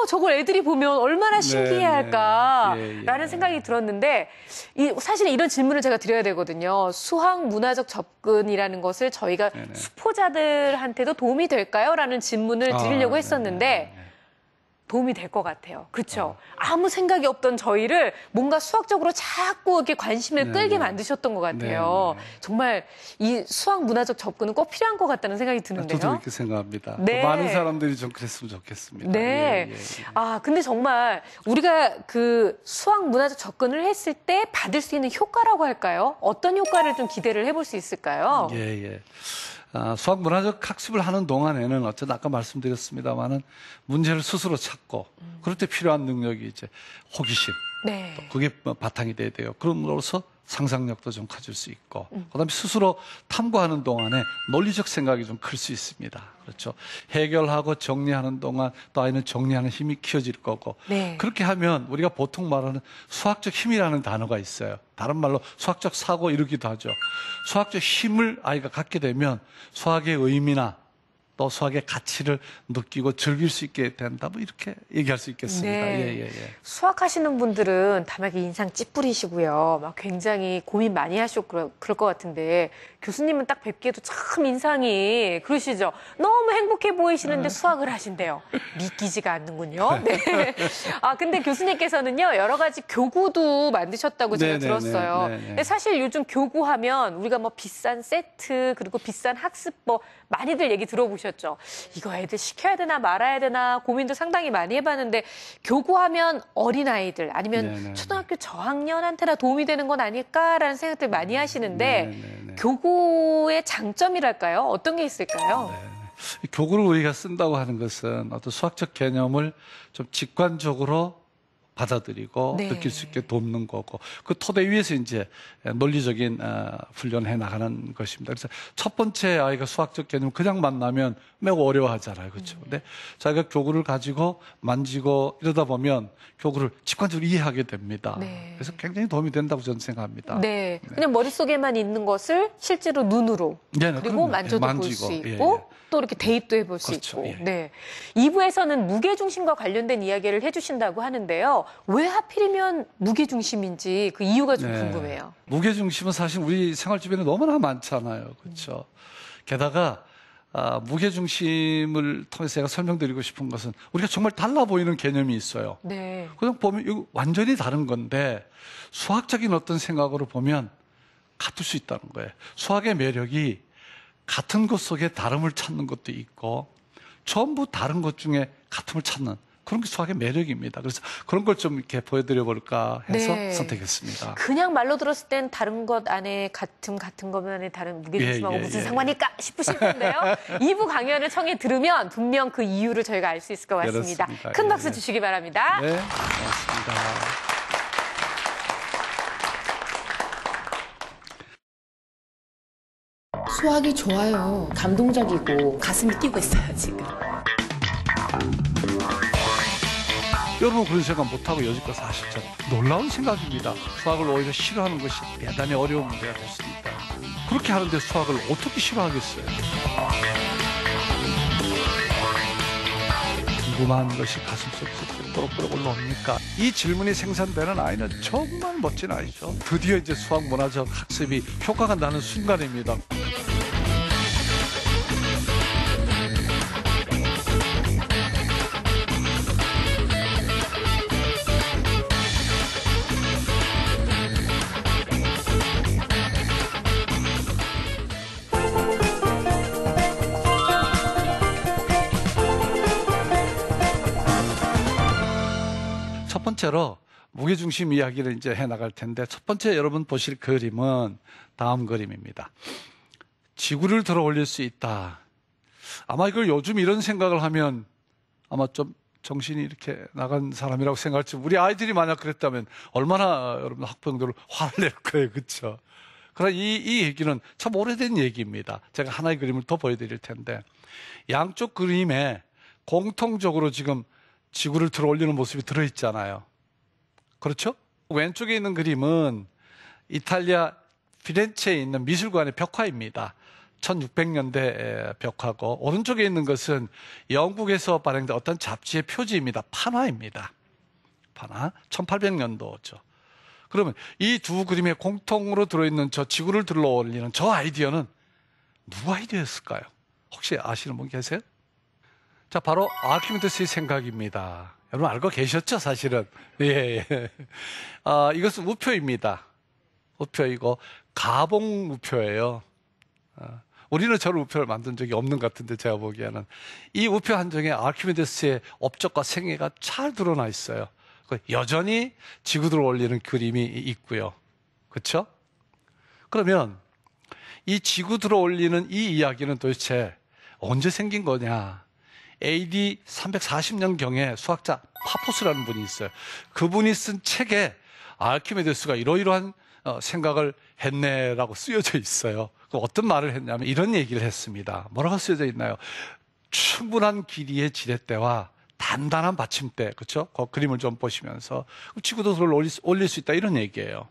[SPEAKER 1] 저걸 애들이 보면 얼마나 신기해 할까라는 생각이 들었는데, 사실은 이런 질문을 제가 드려야 되거든요. 수학 문화적 접근이라는 것을 저희가
[SPEAKER 2] 네네.
[SPEAKER 1] 수포자들한테도 도움이 될까요? 라는 질문을 드리려고 했었는데,
[SPEAKER 2] 네네.
[SPEAKER 1] 도움이 될 것 같아요. 그렇죠? 아무 생각이 없던 저희를 뭔가 수학적으로 자꾸 이렇게 관심을
[SPEAKER 2] 네네.
[SPEAKER 1] 끌게 만드셨던 것 같아요.
[SPEAKER 2] 네네.
[SPEAKER 1] 정말 이 수학 문화적 접근은 꼭 필요한 것 같다는 생각이 드는데요.
[SPEAKER 2] 저도 그렇게 생각합니다.
[SPEAKER 1] 네.
[SPEAKER 2] 더 많은 사람들이 좀 그랬으면 좋겠습니다.
[SPEAKER 1] 네.
[SPEAKER 2] 예, 예, 예.
[SPEAKER 1] 근데 정말 우리가 수학 문화적 접근을 했을 때 받을 수 있는 효과라고 할까요? 어떤 효과를 좀 기대를 해볼 수 있을까요?
[SPEAKER 2] 예, 예. 수학 문화적 학습을 하는 동안에는 어쨌든 아까 말씀드렸습니다만은 문제를 스스로 찾고 그럴 때 필요한 능력이 이제 호기심.
[SPEAKER 1] 네.
[SPEAKER 2] 그게 바탕이 돼야 돼요. 그럼으로써 상상력도 좀 가질 수 있고, 그다음에 스스로 탐구하는 동안에 논리적 생각이 좀 클 수 있습니다. 그렇죠. 해결하고 정리하는 동안 또 아이는 정리하는 힘이 키워질 거고,
[SPEAKER 1] 네.
[SPEAKER 2] 그렇게 하면 우리가 보통 말하는 수학적 힘이라는 단어가 있어요. 다른 말로 수학적 사고 이러기도 하죠. 수학적 힘을 아이가 갖게 되면 수학의 의미나 또 수학의 가치를 느끼고 즐길 수 있게 된다. 뭐 이렇게 얘기할 수 있겠습니다.
[SPEAKER 1] 네.
[SPEAKER 2] 예.
[SPEAKER 1] 수학하시는 분들은 다만 인상 찌푸리시고요. 막 굉장히 고민 많이 하시고 그럴 것 같은데 교수님은 딱 뵙기에도 참 인상이 그러시죠. 너무 행복해 보이시는데 수학을 하신대요. 믿기지가 않는군요. 네. 근데 교수님께서는요, 여러 가지 교구도 만드셨다고 제가
[SPEAKER 2] 네네네.
[SPEAKER 1] 들었어요.
[SPEAKER 2] 네네.
[SPEAKER 1] 근데 사실 요즘 교구하면 우리가 뭐 비싼 세트 그리고 비싼 학습법 많이들 얘기 들어보셨죠. 해주셨죠. 이거 애들 시켜야 되나 말아야 되나 고민도 상당히 많이 해봤는데 교구하면 어린아이들 아니면
[SPEAKER 2] 네네.
[SPEAKER 1] 초등학교 저학년한테나 도움이 되는 건 아닐까라는 생각들 많이 하시는데
[SPEAKER 2] 네네네.
[SPEAKER 1] 교구의 장점이랄까요? 어떤 게 있을까요?
[SPEAKER 2] 이 교구를 우리가 쓴다고 하는 것은 어떤 수학적 개념을 좀 직관적으로 받아들이고
[SPEAKER 1] 네.
[SPEAKER 2] 느낄 수 있게 돕는 거고 그 토대 위에서 이제 논리적인 훈련해 나가는 것입니다. 그래서 첫 번째 아이가 수학적 개념을 그냥 만나면 매우 어려워하잖아요. 그렇죠. 근데 자기가 교구를 가지고 만지고 이러다 보면 교구를 직관적으로 이해하게 됩니다.
[SPEAKER 1] 네.
[SPEAKER 2] 그래서 굉장히 도움이 된다고 저는 생각합니다.
[SPEAKER 1] 네, 그냥 머릿속에만 있는 것을 실제로 눈으로
[SPEAKER 2] 네네,
[SPEAKER 1] 그리고
[SPEAKER 2] 그럼요.
[SPEAKER 1] 만져도 볼
[SPEAKER 2] 만지고,
[SPEAKER 1] 수
[SPEAKER 2] 예,
[SPEAKER 1] 있고
[SPEAKER 2] 예.
[SPEAKER 1] 또 이렇게 대입도 해볼 수
[SPEAKER 2] 그렇죠,
[SPEAKER 1] 있고.
[SPEAKER 2] 예.
[SPEAKER 1] 네, 2부에서는 무게중심과 관련된 이야기를 해주신다고 하는데요. 왜 하필이면 무게중심인지 그 이유가 좀
[SPEAKER 2] 네.
[SPEAKER 1] 궁금해요.
[SPEAKER 2] 무게중심은 사실 우리 생활 주변에 너무나 많잖아요. 그렇죠. 게다가 무게중심을 통해서 제가 설명드리고 싶은 것은 우리가 정말 달라 보이는 개념이 있어요.
[SPEAKER 1] 네,
[SPEAKER 2] 그냥 보면 이거 완전히 다른 건데 수학적인 어떤 생각으로 보면 같을 수 있다는 거예요. 수학의 매력이 같은 것 속에 다름을 찾는 것도 있고 전부 다른 것 중에 같음을 찾는 그런 게 수학의 매력입니다. 그래서 그런 걸 좀 이렇게 보여드려 볼까 해서
[SPEAKER 1] 네.
[SPEAKER 2] 선택했습니다.
[SPEAKER 1] 그냥 말로 들었을 땐 다른 것 안에 같은 것 안에 다른 무게중심하고
[SPEAKER 2] 예, 예,
[SPEAKER 1] 무슨
[SPEAKER 2] 예.
[SPEAKER 1] 상관일까 싶으실 텐데요. 2부 강연을 청해 들으면 분명 그 이유를 저희가 알 수 있을 것 같습니다.
[SPEAKER 2] 그렇습니다.
[SPEAKER 1] 큰
[SPEAKER 2] 예,
[SPEAKER 1] 박수
[SPEAKER 2] 예.
[SPEAKER 1] 주시기 바랍니다.
[SPEAKER 2] 네, 고맙습니다.
[SPEAKER 3] 수학이 좋아요. 감동적이고 가슴이 뛰고 있어요, 지금.
[SPEAKER 2] 여러분 그런 생각 못하고 여지껏 사셨죠. 놀라운 생각입니다. 수학을 오히려 싫어하는 것이 대단히 어려운 문제가 될 수 있다. 그렇게 하는데 수학을 어떻게 싫어하겠어요? 궁금한 것이 가슴속에서 또록또록 올라옵니까? 이 질문이 생산되는 아이는 정말 멋진 아이죠. 드디어 이제 수학 문화적 학습이 효과가 나는 순간입니다. 첫 번째로 무게중심 이야기를 이제 해 나갈 텐데 첫 번째 여러분 보실 그림은 다음 그림입니다. 지구를 들어 올릴 수 있다. 아마 이걸 요즘 이런 생각을 하면 아마 좀 정신이 이렇게 나간 사람이라고 생각할지 우리 아이들이 만약 그랬다면 얼마나 여러분 학부형들을 화를 낼 거예요. 그렇죠? 그러나 이 얘기는 참 오래된 얘기입니다. 제가 하나의 그림을 더 보여드릴 텐데 양쪽 그림에 공통적으로 지금 지구를 들어 올리는 모습이 들어있잖아요. 그렇죠? 왼쪽에 있는 그림은 이탈리아 피렌체에 있는 미술관의 벽화입니다. 1600년대 벽화고 오른쪽에 있는 것은 영국에서 발행된 어떤 잡지의 표지입니다. 판화입니다. 판화 1800년도죠. 그러면 이 두 그림에 공통으로 들어있는 저 지구를 들어 올리는 저 아이디어는 누구 아이디어였을까요? 혹시 아시는 분 계세요? 자, 바로 아르키메데스의 생각입니다. 여러분 알고 계셨죠, 사실은? 예, 예. 이것은 우표입니다. 우표이고 가봉 우표예요. 우리는 저런 우표를 만든 적이 없는 것 같은데 제가 보기에는 이 우표 한 장에 아르키메데스의 업적과 생애가 잘 드러나 있어요. 여전히 지구들을 올리는 그림이 있고요. 그렇죠? 그러면 이 지구들을 올리는 이 이야기는 도대체 언제 생긴 거냐? AD 340년경에 수학자 파포스라는 분이 있어요. 그분이 쓴 책에 아르키메데스가 이러이러한 생각을 했네라고 쓰여져 있어요. 어떤 말을 했냐면 이런 얘기를 했습니다. 뭐라고 쓰여져 있나요? 충분한 길이의 지렛대와 단단한 받침대, 그렇죠? 그 그림을 좀 보시면서 지구도를 올릴 수 있다 이런 얘기예요.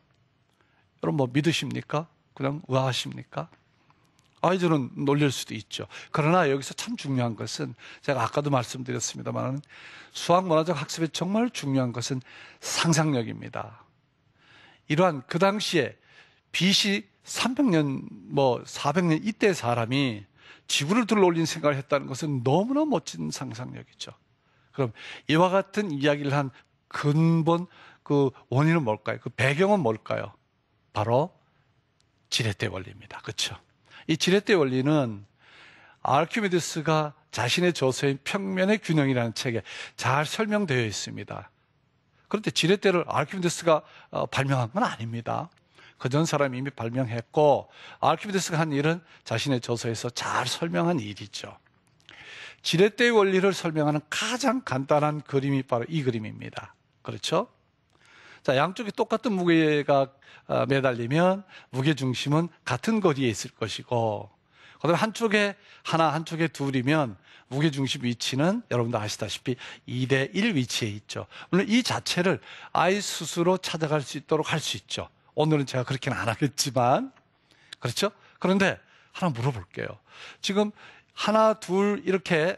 [SPEAKER 2] 여러분 뭐 믿으십니까? 그냥 의아하십니까? 아이들은 놀릴 수도 있죠. 그러나 여기서 참 중요한 것은 제가 아까도 말씀드렸습니다만 수학 문화적 학습에 정말 중요한 것은 상상력입니다. 이러한 그 당시에 BC 300년, 400년 이때 사람이 지구를 둘러 올린 생각을 했다는 것은 너무나 멋진 상상력이죠. 그럼 이와 같은 이야기를 한 근본 그 원인은 뭘까요? 그 배경은 뭘까요? 바로 지렛대 원리입니다. 그렇죠? 이 지렛대 원리는 아르키메데스가 자신의 저서인 평면의 균형이라는 책에 잘 설명되어 있습니다. 그런데 지렛대를 아르키메데스가 발명한 건 아닙니다. 그전 사람이 이미 발명했고 아르키메데스가 한 일은 자신의 저서에서 잘 설명한 일이죠. 지렛대의 원리를 설명하는 가장 간단한 그림이 바로 이 그림입니다. 그렇죠? 자, 양쪽에 똑같은 무게가 매달리면 무게 중심은 같은 거리에 있을 것이고, 그다음에 한쪽에 하나, 한쪽에 둘이면 무게 중심 위치는 여러분도 아시다시피 2대 1 위치에 있죠. 물론 이 자체를 아이 스스로 찾아갈 수 있도록 할 수 있죠. 오늘은 제가 그렇게는 안 하겠지만, 그렇죠? 그런데 하나 물어볼게요. 지금 하나, 둘 이렇게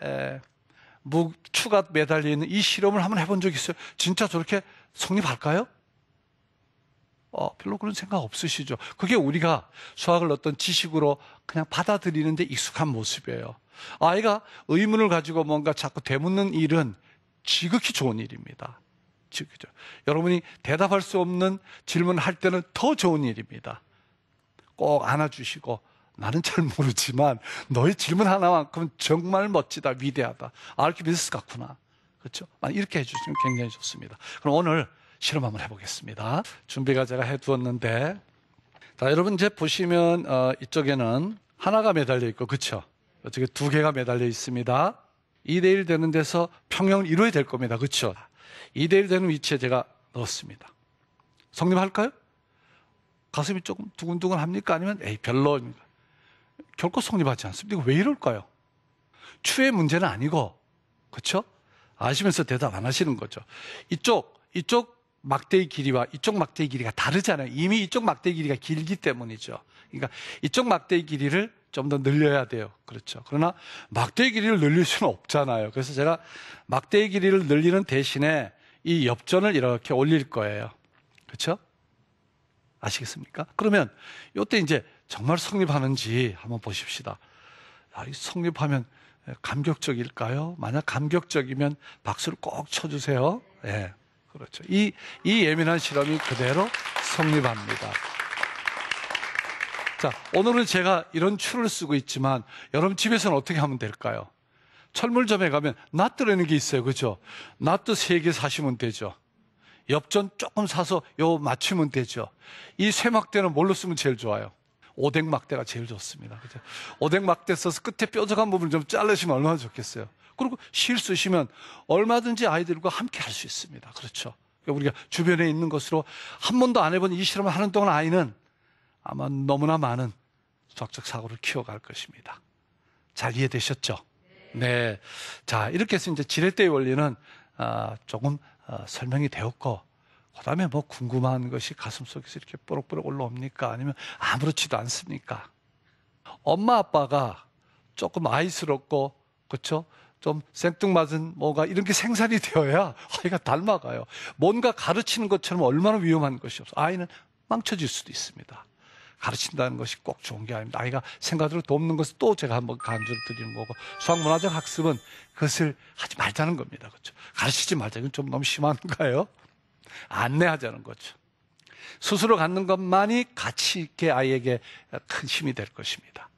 [SPEAKER 2] 추가 매달려 있는 이 실험을 한번 해본 적 있어요? 진짜 저렇게 성립할까요? 별로 그런 생각 없으시죠? 그게 우리가 수학을 어떤 지식으로 그냥 받아들이는데 익숙한 모습이에요. 아이가 의문을 가지고 뭔가 자꾸 되묻는 일은 지극히 좋은 일입니다. 지극히. 여러분이 대답할 수 없는 질문을 할 때는 더 좋은 일입니다. 꼭 안아주시고, 나는 잘 모르지만 너의 질문 하나만큼은 정말 멋지다, 위대하다. 아르키메데스 같구나. 그렇죠? 이렇게 해주시면 굉장히 좋습니다. 그럼 오늘 실험 한번 해보겠습니다. 준비가 제가 해두었는데, 자, 여러분 이제 보시면 이쪽에는 하나가 매달려 있고, 그렇죠? 이쪽에 두 개가 매달려 있습니다. 2대1 되는 데서 평형을 이루어야 될 겁니다. 그렇죠? 2대1 되는 위치에 제가 넣었습니다. 성립할까요? 가슴이 조금 두근두근 합니까? 아니면 별로입니까? 결코 성립하지 않습니다. 이거 왜 이럴까요? 추의 문제는 아니고, 그렇죠? 아시면서 대답 안 하시는 거죠. 이쪽 막대의 길이와 이쪽 막대의 길이가 다르잖아요. 이미 이쪽 막대의 길이가 길기 때문이죠. 그러니까 이쪽 막대의 길이를 좀 더 늘려야 돼요. 그렇죠. 그러나 막대의 길이를 늘릴 수는 없잖아요. 그래서 제가 막대의 길이를 늘리는 대신에 이 옆전을 이렇게 올릴 거예요. 그렇죠? 아시겠습니까? 그러면 이때 이제 정말 성립하는지 한번 보십시다. 이 성립하면 감격적일까요? 만약 감격적이면 박수를 꼭 쳐주세요. 예. 그렇죠. 이 예민한 실험이 그대로 성립합니다. 자, 오늘은 제가 이런 추를 쓰고 있지만 여러분 집에서는 어떻게 하면 될까요? 철물점에 가면 낫뜨라는 게 있어요. 그죠? 낫뜨 3개 사시면 되죠. 엽전 조금 사서 요 맞추면 되죠. 이 쇠막대는 뭘로 쓰면 제일 좋아요? 오뎅막대가 제일 좋습니다. 그죠? 오뎅막대 써서 끝에 뾰족한 부분을 좀 자르시면 얼마나 좋겠어요. 그리고 실 쓰시면 얼마든지 아이들과 함께 할 수 있습니다. 그렇죠? 우리가 주변에 있는 것으로 한 번도 안 해본 이 실험을 하는 동안 아이는 아마 너무나 많은 수학적 사고를 키워갈 것입니다. 잘 이해되셨죠? 네. 자, 이렇게 해서 이제 지렛대의 원리는 조금 설명이 되었고, 그 다음에 뭐 궁금한 것이 가슴속에서 이렇게 뽀록뽀록 올라옵니까? 아니면 아무렇지도 않습니까? 엄마 아빠가 조금 아이스럽고, 그렇죠? 좀 생뚱맞은 뭐가 이런 게 생산이 되어야 아이가 닮아가요. 뭔가 가르치는 것처럼 얼마나 위험한 것이 없어. 아이는 망쳐질 수도 있습니다. 가르친다는 것이 꼭 좋은 게 아닙니다. 아이가 생각으로 돕는 것은 또 제가 한번 강조를 드리는 거고, 수학문화적 학습은 그것을 하지 말자는 겁니다. 그렇죠? 가르치지 말자. 이건 좀 너무 심한가요? 안내하자는 거죠. 스스로 갖는 것만이 가치 있게 아이에게 큰 힘이 될 것입니다.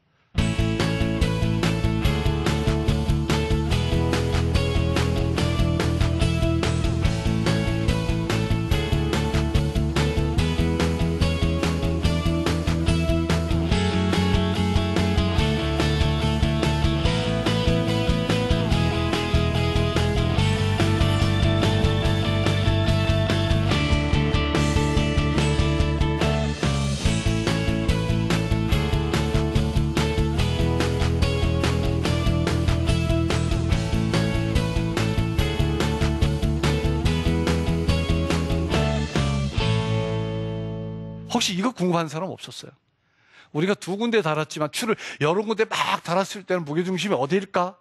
[SPEAKER 2] 혹시 이거 궁금한 사람 없었어요? 우리가 2군데 달았지만 추를 여러 군데 막 달았을 때는 무게중심이 어디일까?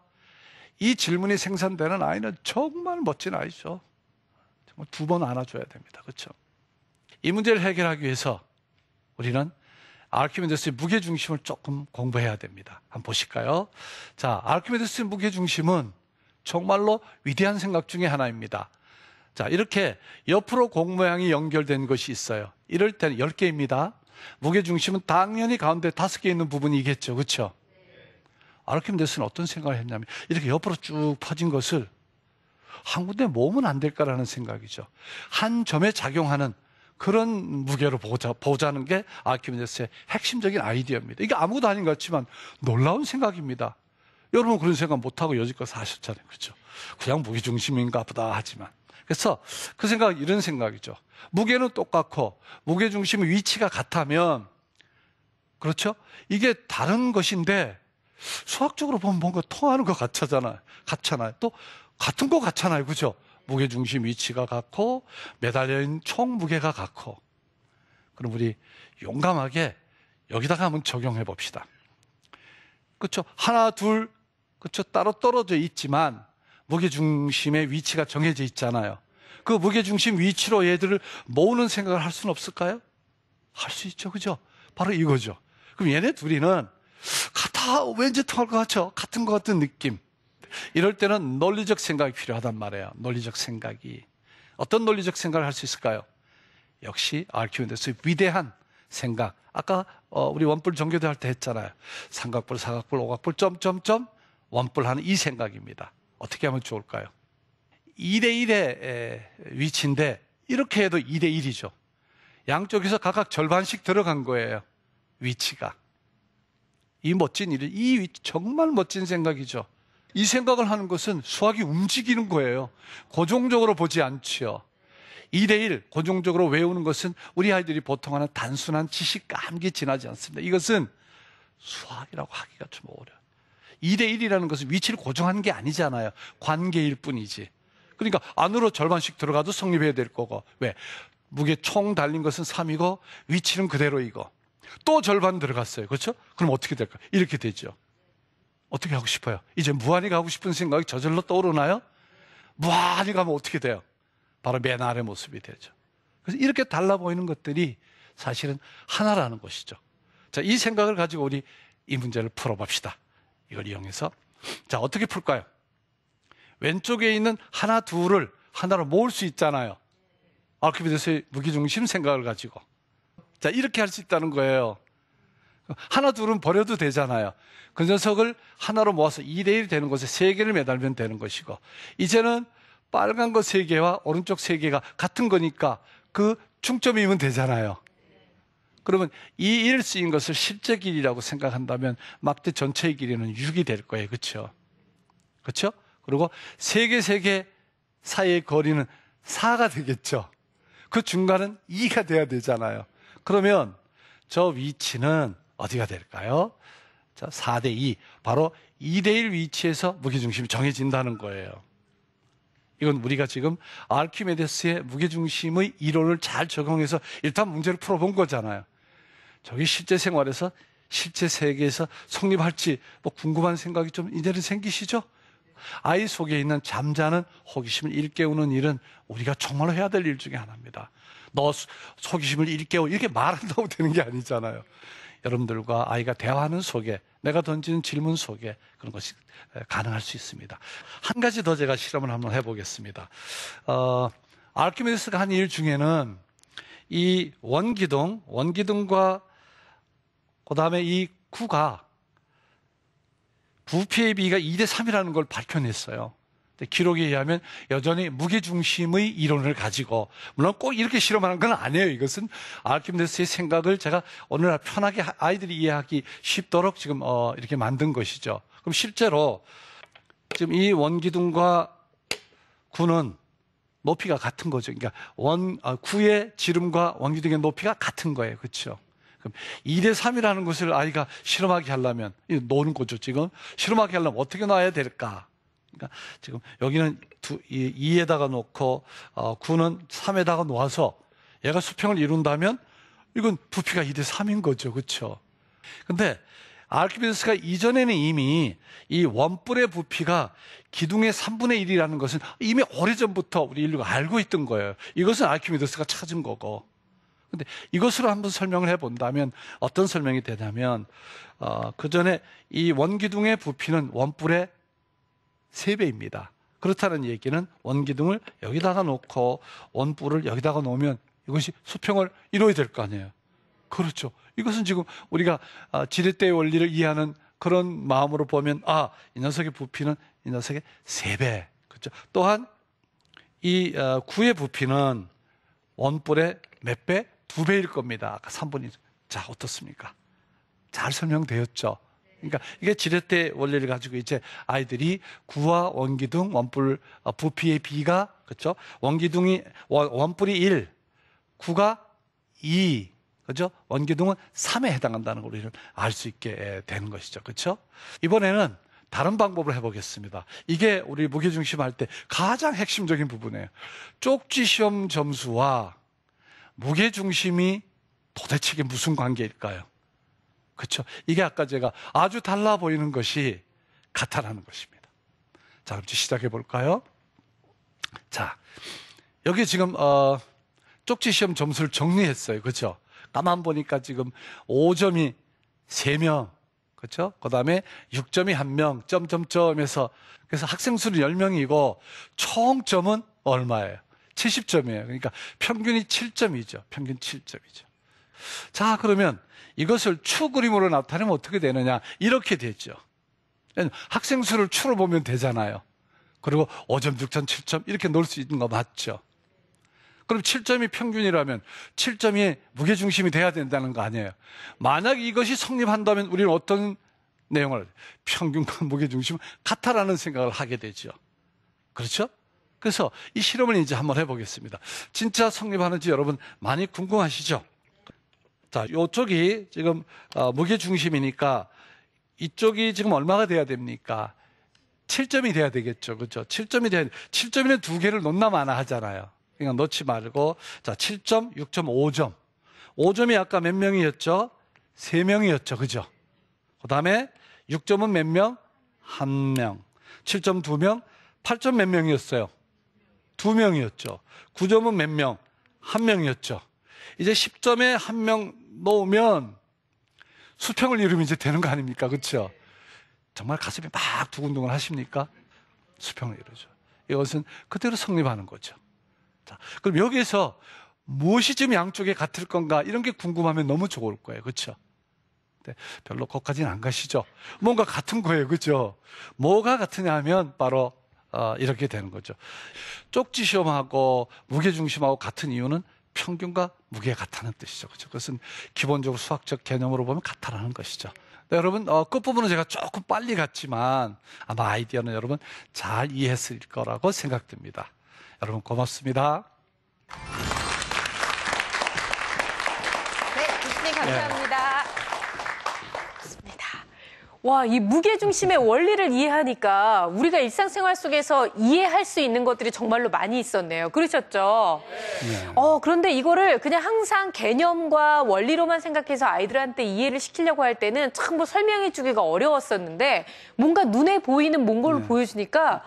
[SPEAKER 2] 이 질문이 생산되는 아이는 정말 멋진 아이죠. 정말 2번 안아줘야 됩니다. 그렇죠? 이 문제를 해결하기 위해서 우리는 아르키메데스의 무게중심을 조금 공부해야 됩니다. 한번 보실까요? 자, 아르키메데스의 무게중심은 정말로 위대한 생각 중에 하나입니다. 자, 이렇게 옆으로 공 모양이 연결된 것이 있어요. 이럴 때는 10개입니다. 무게중심은 당연히 가운데 5개 있는 부분이겠죠. 그렇죠? 아르키메데스는 어떤 생각을 했냐면 이렇게 옆으로 쭉 퍼진 것을 한 군데 모으면 안 될까라는 생각이죠. 한 점에 작용하는 그런 무게로 보자는 게 아르키메데스의 핵심적인 아이디어입니다. 이게 아무것도 아닌 것 같지만 놀라운 생각입니다. 여러분 그런 생각 못하고 여지껏 사셨잖아요. 그렇죠? 그냥 무게중심인가 보다 하지만. 그래서 그 생각은 이런 생각이죠. 무게는 똑같고 무게중심의 위치가 같다면 그렇죠? 이게 다른 것인데 수학적으로 보면 뭔가 통하는 것 같잖아요. 또 같은 것 같잖아요. 그죠? 무게중심 위치가 같고 매달려있는 총 무게가 같고. 그럼 우리 용감하게 여기다가 한번 적용해 봅시다. 그렇죠? 하나, 둘, 그렇죠? 따로 떨어져 있지만 무게중심의 위치가 정해져 있잖아요. 그 무게중심 위치로 얘들을 모으는 생각을 할 수는 없을까요? 할 수 있죠. 그죠? 바로 이거죠. 그럼 얘네 둘이는 왠지 통할 것 같죠? 같은 것 같은 느낌. 이럴 때는 논리적 생각이 필요하단 말이에요. 논리적 생각이. 어떤 논리적 생각을 할 수 있을까요? 역시 아르키메데스의 위대한 생각. 아까 우리 원뿔 정교대 할 때 했잖아요. 삼각뿔, 사각뿔, 오각뿔, 점점점 원뿔 하는 이 생각입니다. 어떻게 하면 좋을까요? 2대1의 위치인데 이렇게 해도 2대1이죠. 양쪽에서 각각 절반씩 들어간 거예요. 위치가. 이 위치 정말 멋진 생각이죠. 이 생각을 하는 것은 수학이 움직이는 거예요. 고정적으로 보지 않지요. 2대1 고정적으로 외우는 것은 우리 아이들이 보통 하는 단순한 지식 감기 지나지 않습니다. 이것은 수학이라고 하기가 좀 어려워요. 2대1이라는 것은 위치를 고정하는 게 아니잖아요. 관계일 뿐이지. 그러니까 안으로 절반씩 들어가도 성립해야 될 거고. 왜? 무게 총 달린 것은 3이고 위치는 그대로이고 또 절반 들어갔어요. 그렇죠? 그럼 어떻게 될까요? 이렇게 되죠. 어떻게 하고 싶어요? 이제 무한히 가고 싶은 생각이 저절로 떠오르나요? 무한히 가면 어떻게 돼요? 바로 맨 아래 모습이 되죠. 그래서 이렇게 달라 보이는 것들이 사실은 하나라는 것이죠. 자, 이 생각을 가지고 우리 이 문제를 풀어봅시다. 이걸 이용해서. 자, 어떻게 풀까요? 왼쪽에 있는 하나, 둘을 하나로 모을 수 있잖아요. 아르키메데스의 무게중심 생각을 가지고. 자, 이렇게 할 수 있다는 거예요. 하나, 둘은 버려도 되잖아요. 그 녀석을 하나로 모아서 2대1 되는 곳에 3개를 매달면 되는 것이고, 이제는 빨간 거 3개와 오른쪽 3개가 같은 거니까 그 중점이면 되잖아요. 그러면 이 1 쓰인 것을 실제 길이라고 생각한다면 막대 전체의 길이는 6이 될 거예요. 그렇죠? 그렇죠? 그리고 3개 사이의 거리는 4가 되겠죠. 그 중간은 2가 돼야 되잖아요. 그러면 저 위치는 어디가 될까요? 자, 4대2. 바로 2대1 위치에서 무게중심이 정해진다는 거예요. 이건 우리가 지금 아르키메데스의 무게중심의 이론을 잘 적용해서 일단 문제를 풀어본 거잖아요. 저게 실제 생활에서 실제 세계에서 성립할지 궁금한 생각이 좀 이제는 생기시죠? 아이 속에 있는 잠자는 호기심을 일깨우는 일은 우리가 정말로 해야 될 일 중에 하나입니다. 너 호기심을 일깨워 이렇게 말한다고 되는 게 아니잖아요. 여러분들과 아이가 대화하는 속에 내가 던지는 질문 속에 그런 것이 가능할 수 있습니다. 한 가지 더 제가 실험을 한번 해보겠습니다. 아르키메데스가 한 일 중에는 이 원기둥과 그 다음에 이 구가 부피의 비가 2대3이라는 걸 밝혀냈어요. 기록에 의하면 여전히 무게중심의 이론을 가지고, 물론 꼭 이렇게 실험하는 건 아니에요. 이것은 아르키메데스의 생각을 제가 오늘날 편하게 아이들이 이해하기 쉽도록 지금 이렇게 만든 것이죠. 그럼 실제로 지금 이 원기둥과 구는 높이가 같은 거죠. 그러니까 구의 지름과 원기둥의 높이가 같은 거예요. 그렇죠? 그럼 2대3이라는 것을 아이가 실험하게 하려면, 노는 거죠. 지금 실험하게 하려면 어떻게 놔야 될까? 그러니까 지금 여기는 2에다가 놓고 9는 3에다가 놓아서 얘가 수평을 이룬다면 이건 부피가 2대3인 거죠. 그렇죠? 근데 아르키메데스가 이전에는 이미 이 원뿔의 부피가 기둥의 3분의 1이라는 것은 이미 오래전부터 우리 인류가 알고 있던 거예요. 이것은 아르키메데스가 찾은 거고. 근데 이것으로 한번 설명을 해본다면 어떤 설명이 되냐면 그 전에 이 원기둥의 부피는 원뿔의 3배입니다. 그렇다는 얘기는 원기둥을 여기다가 놓고 원뿔을 여기다가 놓으면 이것이 수평을 이루어야 될 거 아니에요. 그렇죠. 이것은 지금 우리가 지렛대의 원리를 이해하는 그런 마음으로 보면 이 녀석의 부피는 이 녀석의 3배. 그렇죠? 또한 이 9의 부피는 원뿔의 몇 배? 2배일 겁니다. 아까 3분의 1. 자, 어떻습니까? 잘 설명되었죠? 그러니까 이게 지렛대 원리를 가지고 이제 아이들이 9와 원기둥, 원뿔 부피의 비가, 그렇죠? 원뿔이 1, 9가 2, 그렇죠? 원기둥은 3에 해당한다는 걸 우리는 알 수 있게 되는 것이죠. 그렇죠? 이번에는 다른 방법을 해보겠습니다. 이게 우리 무게중심 할 때 가장 핵심적인 부분이에요. 쪽지 시험 점수와 무게중심이 도대체 이게 무슨 관계일까요? 그렇죠? 이게 아까 제가 아주 달라 보이는 것이 같다라는 것입니다. 자, 그럼 시작해 볼까요? 자, 여기 지금 쪽지 시험 점수를 정리했어요. 그렇죠? 가만 보니까 지금 5점이 3명, 그렇죠? 그다음에 6점이 1명, 점점점에서 그래서 학생 수는 10명이고 총점은 얼마예요? 70점이에요. 그러니까 평균이 7점이죠. 평균 7점이죠. 자, 그러면 이것을 추 그림으로 나타내면 어떻게 되느냐? 이렇게 되죠. 학생 수를 추로 보면 되잖아요. 그리고 5점, 6점, 7점 이렇게 놓을 수 있는 거 맞죠? 그럼 7점이 평균이라면 7점이 무게중심이 돼야 된다는 거 아니에요? 만약 이것이 성립한다면 우리는 어떤 내용을 평균과 무게중심은 같다라는 생각을 하게 되죠. 그렇죠? 그래서 이 실험을 이제 한번 해보겠습니다. 진짜 성립하는지 여러분 많이 궁금하시죠? 자, 이쪽이 지금 무게중심이니까 이쪽이 지금 얼마가 돼야 됩니까? 7점이 돼야 되겠죠. 그렇죠? 7점이면 2개를 놓나 마나 하잖아요. 그러니까 놓지 말고 자, 7점, 6점, 5점. 5점이 아까 몇 명이었죠? 3명이었죠. 그죠? 그다음에 6점은 몇 명? 1명. 7점 2명, 8점 몇 명이었어요? 2명이었죠. 9점은 몇 명? 1명이었죠. 이제 10점에 1명 놓으면 수평을 이루면 이제 되는 거 아닙니까? 그렇죠? 정말 가슴이 막 두근두근 하십니까? 수평을 이루죠. 이것은 그대로 성립하는 거죠. 자, 그럼 여기에서 무엇이 지금 양쪽에 같을 건가 이런 게 궁금하면 너무 좋을 거예요. 그렇죠? 네, 별로 거기까지는 안 가시죠. 뭔가 같은 거예요. 그렇죠? 뭐가 같으냐 하면 바로 이렇게 되는 거죠. 쪽지 시험하고 무게중심하고 같은 이유는 평균과 무게가 같다는 뜻이죠. 그렇죠? 그것은 기본적으로 수학적 개념으로 보면 같다라는 것이죠. 네, 여러분 끝부분은 제가 조금 빨리 갔지만 아마 아이디어는 여러분 잘 이해했을 거라고 생각됩니다. 여러분 고맙습니다.
[SPEAKER 1] 네, 교수님 감사합니다. 좋습니다. 와, 이 무게중심의 원리를 이해하니까 우리가 일상생활 속에서 이해할 수 있는 것들이 정말로 많이 있었네요. 그러셨죠?
[SPEAKER 2] 네.
[SPEAKER 1] 그런데 이거를 그냥 항상 개념과 원리로만 생각해서 아이들한테 이해를 시키려고 할 때는 참 뭐 설명해 주기가 어려웠었는데 뭔가 눈에 보이는 몽골을 보여주니까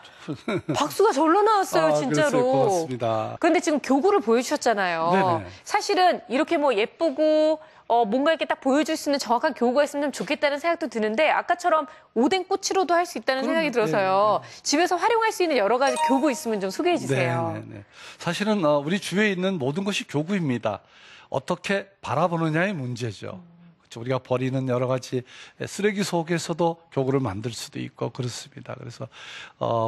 [SPEAKER 1] 박수가 절로 나왔어요, 진짜로.
[SPEAKER 2] 그랬어요. 고맙습니다.
[SPEAKER 1] 그런데 지금 교구를 보여주셨잖아요.
[SPEAKER 2] 네네.
[SPEAKER 1] 사실은 이렇게 뭐 예쁘고 뭔가 이렇게 딱 보여줄 수 있는 정확한 교구가 있으면 좀 좋겠다는 생각도 드는데 아까처럼 오뎅 꼬치로도 할 수 있다는 생각이 들어서요. 집에서 활용할 수 있는 여러 가지 교구 있으면 좀 소개해 주세요.
[SPEAKER 2] 네. 사실은 우리 주위에 있는 모든 것이 교구입니다. 어떻게 바라보느냐의 문제죠. 그렇죠? 우리가 버리는 여러 가지 쓰레기 속에서도 교구를 만들 수도 있고 그렇습니다. 그래서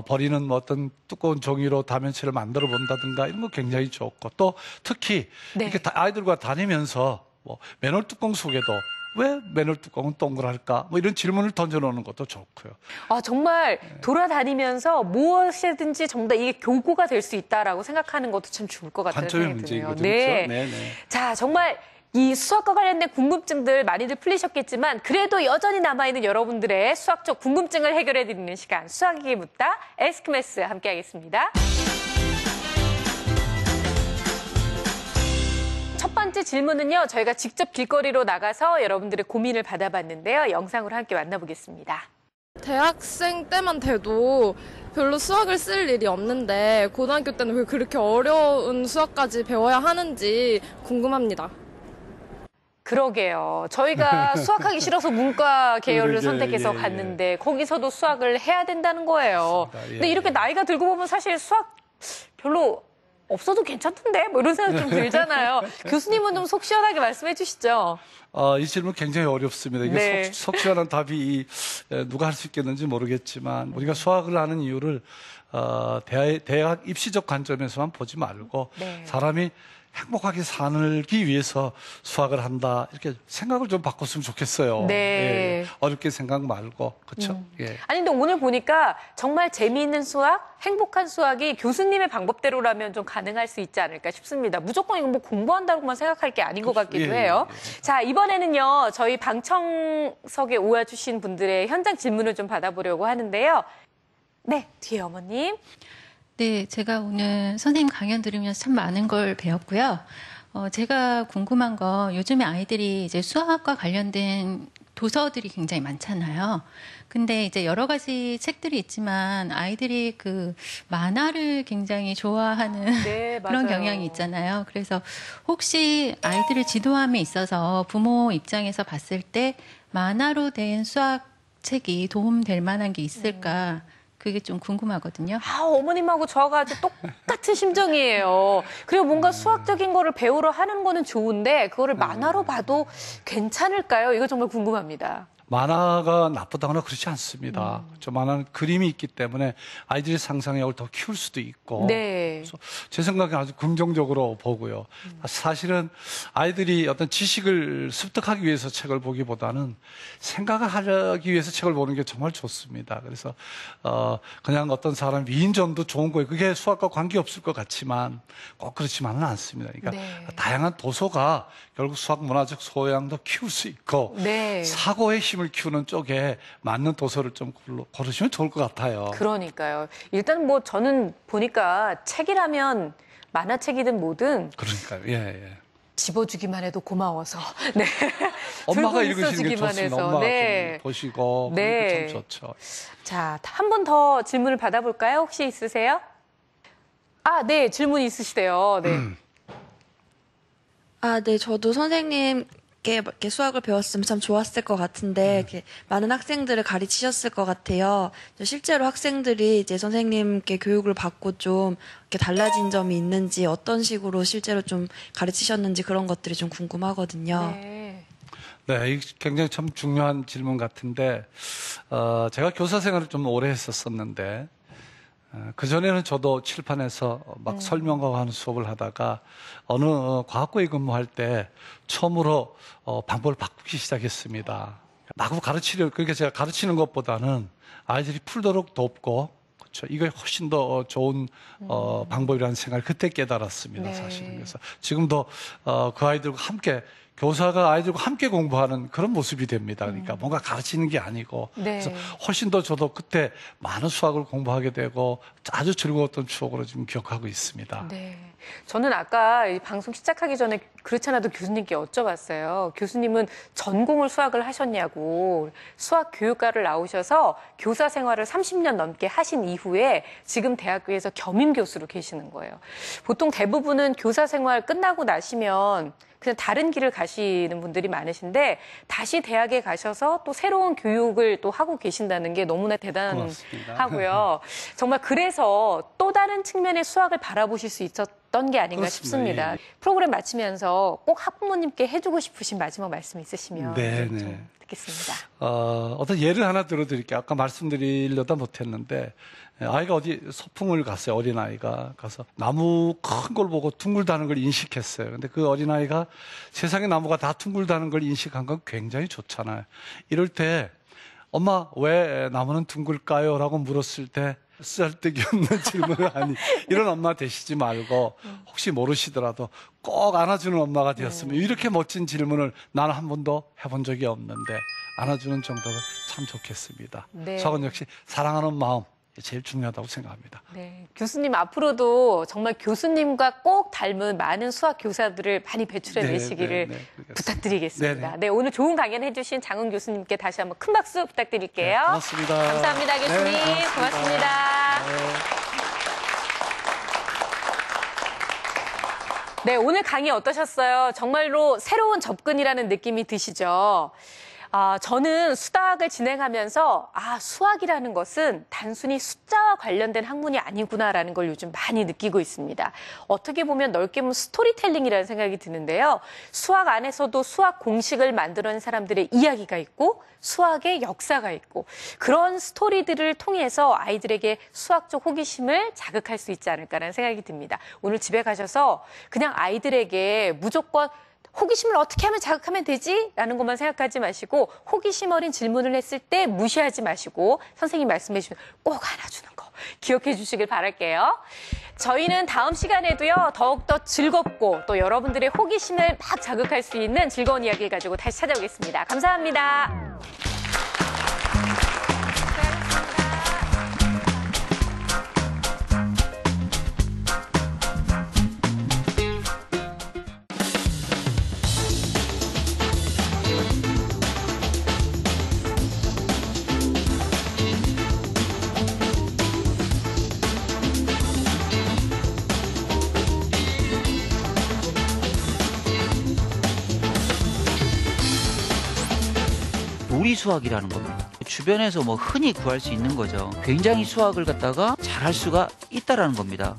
[SPEAKER 2] 버리는 뭐 어떤 두꺼운 종이로 다면체를 만들어 본다든가 이런 거 굉장히 좋고 또 특히
[SPEAKER 1] 네.
[SPEAKER 2] 이렇게 아이들과 다니면서 뭐 맨홀 뚜껑 속에도 왜 맨홀 뚜껑은 동그랄까? 뭐 이런 질문을 던져놓는 것도 좋고요.
[SPEAKER 1] 정말 돌아다니면서 무엇이든지 정말 이게 교구가 될 수 있다라고 생각하는 것도 참 좋을 것 같다는
[SPEAKER 2] 관점의
[SPEAKER 1] 생각이 드네요.
[SPEAKER 2] 문제이거든요.
[SPEAKER 1] 네.
[SPEAKER 2] 그렇죠? 네.
[SPEAKER 1] 자, 정말 이 수학과 관련된 궁금증들 많이들 풀리셨겠지만 그래도 여전히 남아있는 여러분들의 수학적 궁금증을 해결해드리는 시간 수학에게 묻다 에스크메스 함께하겠습니다. 첫 번째 질문은요. 저희가 직접 길거리로 나가서 여러분들의 고민을 받아봤는데요. 영상으로 함께 만나보겠습니다.
[SPEAKER 4] 대학생 때만 돼도 별로 수학을 쓸 일이 없는데 고등학교 때는 왜 그렇게 어려운 수학까지 배워야 하는지 궁금합니다.
[SPEAKER 1] 그러게요. 저희가 수학하기 싫어서 문과 계열을
[SPEAKER 2] 그러게,
[SPEAKER 1] 선택해서
[SPEAKER 2] 예.
[SPEAKER 1] 갔는데 거기서도 수학을 해야 된다는 거예요.
[SPEAKER 2] 맞습니다. 예.
[SPEAKER 1] 근데 이렇게 나이가 들고 보면 사실 수학 별로 없어도 괜찮던데? 뭐 이런 생각 좀 들잖아요. 교수님은 좀 속 시원하게 말씀해 주시죠.
[SPEAKER 2] 이 질문 굉장히 어렵습니다. 이게
[SPEAKER 1] 네.
[SPEAKER 2] 속 시원한 답이 누가 할 수 있겠는지 모르겠지만 우리가 수학을 하는 이유를 대학 입시적 관점에서만 보지 말고
[SPEAKER 1] 네.
[SPEAKER 2] 사람이 행복하게 살기 위해서 수학을 한다 이렇게 생각을 좀 바꿨으면 좋겠어요.
[SPEAKER 1] 네.
[SPEAKER 2] 예, 어렵게 생각 말고 그렇죠. 예.
[SPEAKER 1] 아니 근데 오늘 보니까 정말 재미있는 수학, 행복한 수학이 교수님의 방법대로라면 좀 가능할 수 있지 않을까 싶습니다. 무조건 이거 뭐 공부한다고만 생각할 게 아닌 것 같기도
[SPEAKER 2] 예,
[SPEAKER 1] 해요.
[SPEAKER 2] 예.
[SPEAKER 1] 자, 이번에는요. 저희 방청석에 오와주신 분들의 현장 질문을 좀 받아보려고 하는데요. 네, 뒤에 어머님.
[SPEAKER 5] 네, 제가 오늘 선생님 강연 들으면서 참 많은 걸 배웠고요. 제가 궁금한 건 요즘에 아이들이 이제 수학과 관련된 도서들이 굉장히 많잖아요. 근데 이제 여러 가지 책들이 있지만 아이들이 그 만화를 굉장히 좋아하는
[SPEAKER 1] 네,
[SPEAKER 5] 그런
[SPEAKER 1] 맞아요.
[SPEAKER 5] 경향이 있잖아요. 그래서 혹시 아이들을 지도함에 있어서 부모 입장에서 봤을 때 만화로 된 수학 책이 도움될 만한 게 있을까? 그게 좀 궁금하거든요.
[SPEAKER 1] 어머님하고 저하고 아주 똑같은 심정이에요. 그리고 뭔가 수학적인 거를 배우러 하는 거는 좋은데 그거를 만화로 봐도 괜찮을까요? 이거 정말 궁금합니다.
[SPEAKER 2] 만화가 나쁘다거나 그렇지 않습니다. 저 만화는 그림이 있기 때문에 아이들의 상상력을 더 키울 수도 있고
[SPEAKER 1] 네.
[SPEAKER 2] 그래서 제 생각에 아주 긍정적으로 보고요. 사실은 아이들이 어떤 지식을 습득하기 위해서 책을 보기보다는 생각을 하기 위해서 책을 보는 게 정말 좋습니다. 그래서 그냥 어떤 사람 위인전도 좋은 거예요. 그게 수학과 관계없을 것 같지만 꼭 그렇지만은 않습니다. 그러니까
[SPEAKER 1] 네.
[SPEAKER 2] 다양한 도서가 결국 수학 문화적 소양도 키울 수 있고
[SPEAKER 1] 네.
[SPEAKER 2] 사고의 힘을 키우는 쪽에 맞는 도서를 좀 고르시면 좋을 것 같아요.
[SPEAKER 1] 그러니까요. 일단 뭐 저는 보니까 책이라면 만화책이든 뭐든
[SPEAKER 2] 그러니까요. 예, 예.
[SPEAKER 1] 집어주기만 해도 고마워서. 네.
[SPEAKER 2] 엄마가
[SPEAKER 1] 들고
[SPEAKER 2] 읽으시는 게
[SPEAKER 1] 있어주기만
[SPEAKER 2] 좋습니다.
[SPEAKER 1] 해서.
[SPEAKER 2] 엄마가
[SPEAKER 1] 네.
[SPEAKER 2] 좀 보시고
[SPEAKER 1] 네.
[SPEAKER 2] 그게 참 좋죠.
[SPEAKER 1] 자, 한 번 더 질문을 받아볼까요? 혹시 있으세요? 네. 질문 있으시대요. 네.
[SPEAKER 6] 네, 저도 선생님께 이렇게 수학을 배웠으면 참 좋았을 것 같은데, 이렇게 많은 학생들을 가르치셨을 것 같아요. 실제로 학생들이 이제 선생님께 교육을 받고 좀 이렇게 달라진 점이 있는지, 어떤 식으로 실제로 좀 가르치셨는지 그런 것들이 좀 궁금하거든요.
[SPEAKER 1] 네.
[SPEAKER 2] 네, 이게 굉장히 참 중요한 질문 같은데, 제가 교사 생활을 좀 오래 했었었는데, 그전에는 저도 칠판에서 막 설명하고 하는 수업을 하다가 어느 과학고에 근무할 때 처음으로 방법을 바꾸기 시작했습니다. 마구 그러니까 제가 가르치는 것보다는 아이들이 풀도록 돕고, 그렇죠. 이게 훨씬 더 좋은 방법이라는 생각을 그때 깨달았습니다.
[SPEAKER 1] 네.
[SPEAKER 2] 사실은. 그래서 지금도 그 아이들과 함께 교사가 아이들과 함께 공부하는 그런 모습이 됩니다. 그러니까 뭔가 가르치는 게 아니고
[SPEAKER 1] 네.
[SPEAKER 2] 그래서 훨씬 더 저도 그때 많은 수학을 공부하게 되고 아주 즐거웠던 추억으로 지금 기억하고 있습니다.
[SPEAKER 1] 네. 저는 아까 이 방송 시작하기 전에 그렇지 않아도 교수님께 여쭤봤어요. 교수님은 전공을 수학을 하셨냐고. 수학 교육과를 나오셔서 교사 생활을 30년 넘게 하신 이후에 지금 대학교에서 겸임 교수로 계시는 거예요. 보통 대부분은 교사 생활 끝나고 나시면 그냥 다른 길을 가시는 분들이 많으신데 다시 대학에 가셔서 또 새로운 교육을 또 하고 계신다는 게 너무나
[SPEAKER 2] 고맙습니다.
[SPEAKER 1] 대단하고요. 정말 그래서 또 다른 측면의 수학을 바라보실 수 있었던 게 아닌가
[SPEAKER 2] 그렇습니다.
[SPEAKER 1] 싶습니다.
[SPEAKER 2] 예.
[SPEAKER 1] 프로그램 마치면서 꼭 학부모님께 해주고 싶으신 마지막 말씀 있으시면
[SPEAKER 2] 네,
[SPEAKER 1] 좀
[SPEAKER 2] 네.
[SPEAKER 1] 듣겠습니다.
[SPEAKER 2] 어떤 예를 하나 들어드릴게요. 아까 말씀드리려다 못했는데 아이가 어디 소풍을 갔어요. 어린아이가 가서 나무 큰 걸 보고 둥글다는 걸 인식했어요. 근데 그 어린아이가 세상에 나무가 다 둥글다는 걸 인식한 건 굉장히 좋잖아요. 이럴 때 엄마 왜 나무는 둥글까요? 라고 물었을 때 쓸데기 없는 질문을 하니 이런 엄마 되시지 말고 혹시 모르시더라도 꼭 안아주는 엄마가 되었으면 이렇게 멋진 질문을 나는 한 번도 해본 적이 없는데 안아주는 정도가 참 좋겠습니다.
[SPEAKER 1] 네.
[SPEAKER 2] 수학은 역시 사랑하는 마음 제일 중요하다고 생각합니다.
[SPEAKER 1] 네, 교수님 앞으로도 정말 교수님과 꼭 닮은 많은 수학 교사들을 많이 배출해내시기를
[SPEAKER 2] 그러겠습니다.
[SPEAKER 1] 부탁드리겠습니다.
[SPEAKER 2] 네,
[SPEAKER 1] 네, 오늘 좋은 강연 해주신 장은 교수님께 다시 한번 큰 박수 부탁드릴게요.
[SPEAKER 2] 네, 고맙습니다.
[SPEAKER 1] 감사합니다, 교수님.
[SPEAKER 2] 네,
[SPEAKER 1] 고맙습니다. 네, 오늘 강의 어떠셨어요? 정말로 새로운 접근이라는 느낌이 드시죠? 저는 수학을 진행하면서 수학이라는 것은 단순히 숫자와 관련된 학문이 아니구나라는 걸 요즘 많이 느끼고 있습니다. 어떻게 보면 넓게 보면 스토리텔링이라는 생각이 드는데요. 수학 안에서도 수학 공식을 만들어낸 사람들의 이야기가 있고 수학의 역사가 있고 그런 스토리들을 통해서 아이들에게 수학적 호기심을 자극할 수 있지 않을까라는 생각이 듭니다. 오늘 집에 가셔서 그냥 아이들에게 무조건 호기심을 어떻게 하면 자극하면 되지? 라는 것만 생각하지 마시고 호기심 어린 질문을 했을 때 무시하지 마시고 선생님 말씀해 주시면 꼭 안아주는 거 기억해 주시길 바랄게요. 저희는 다음 시간에도요. 더욱더 즐겁고 또 여러분들의 호기심을 막 자극할 수 있는 즐거운 이야기를 가지고 다시 찾아오겠습니다. 감사합니다.
[SPEAKER 7] 놀이 수학이라는 겁니다. 주변에서 뭐 흔히 구할 수 있는 거죠. 굉장히 수학을 갖다가 잘할 수가 있다라는 겁니다.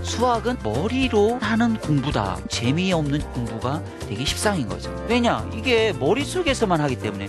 [SPEAKER 7] 수학은 머리로 하는 공부다. 재미없는 공부가 되게 십상인 거죠. 왜냐? 이게 머릿속에서만 하기 때문에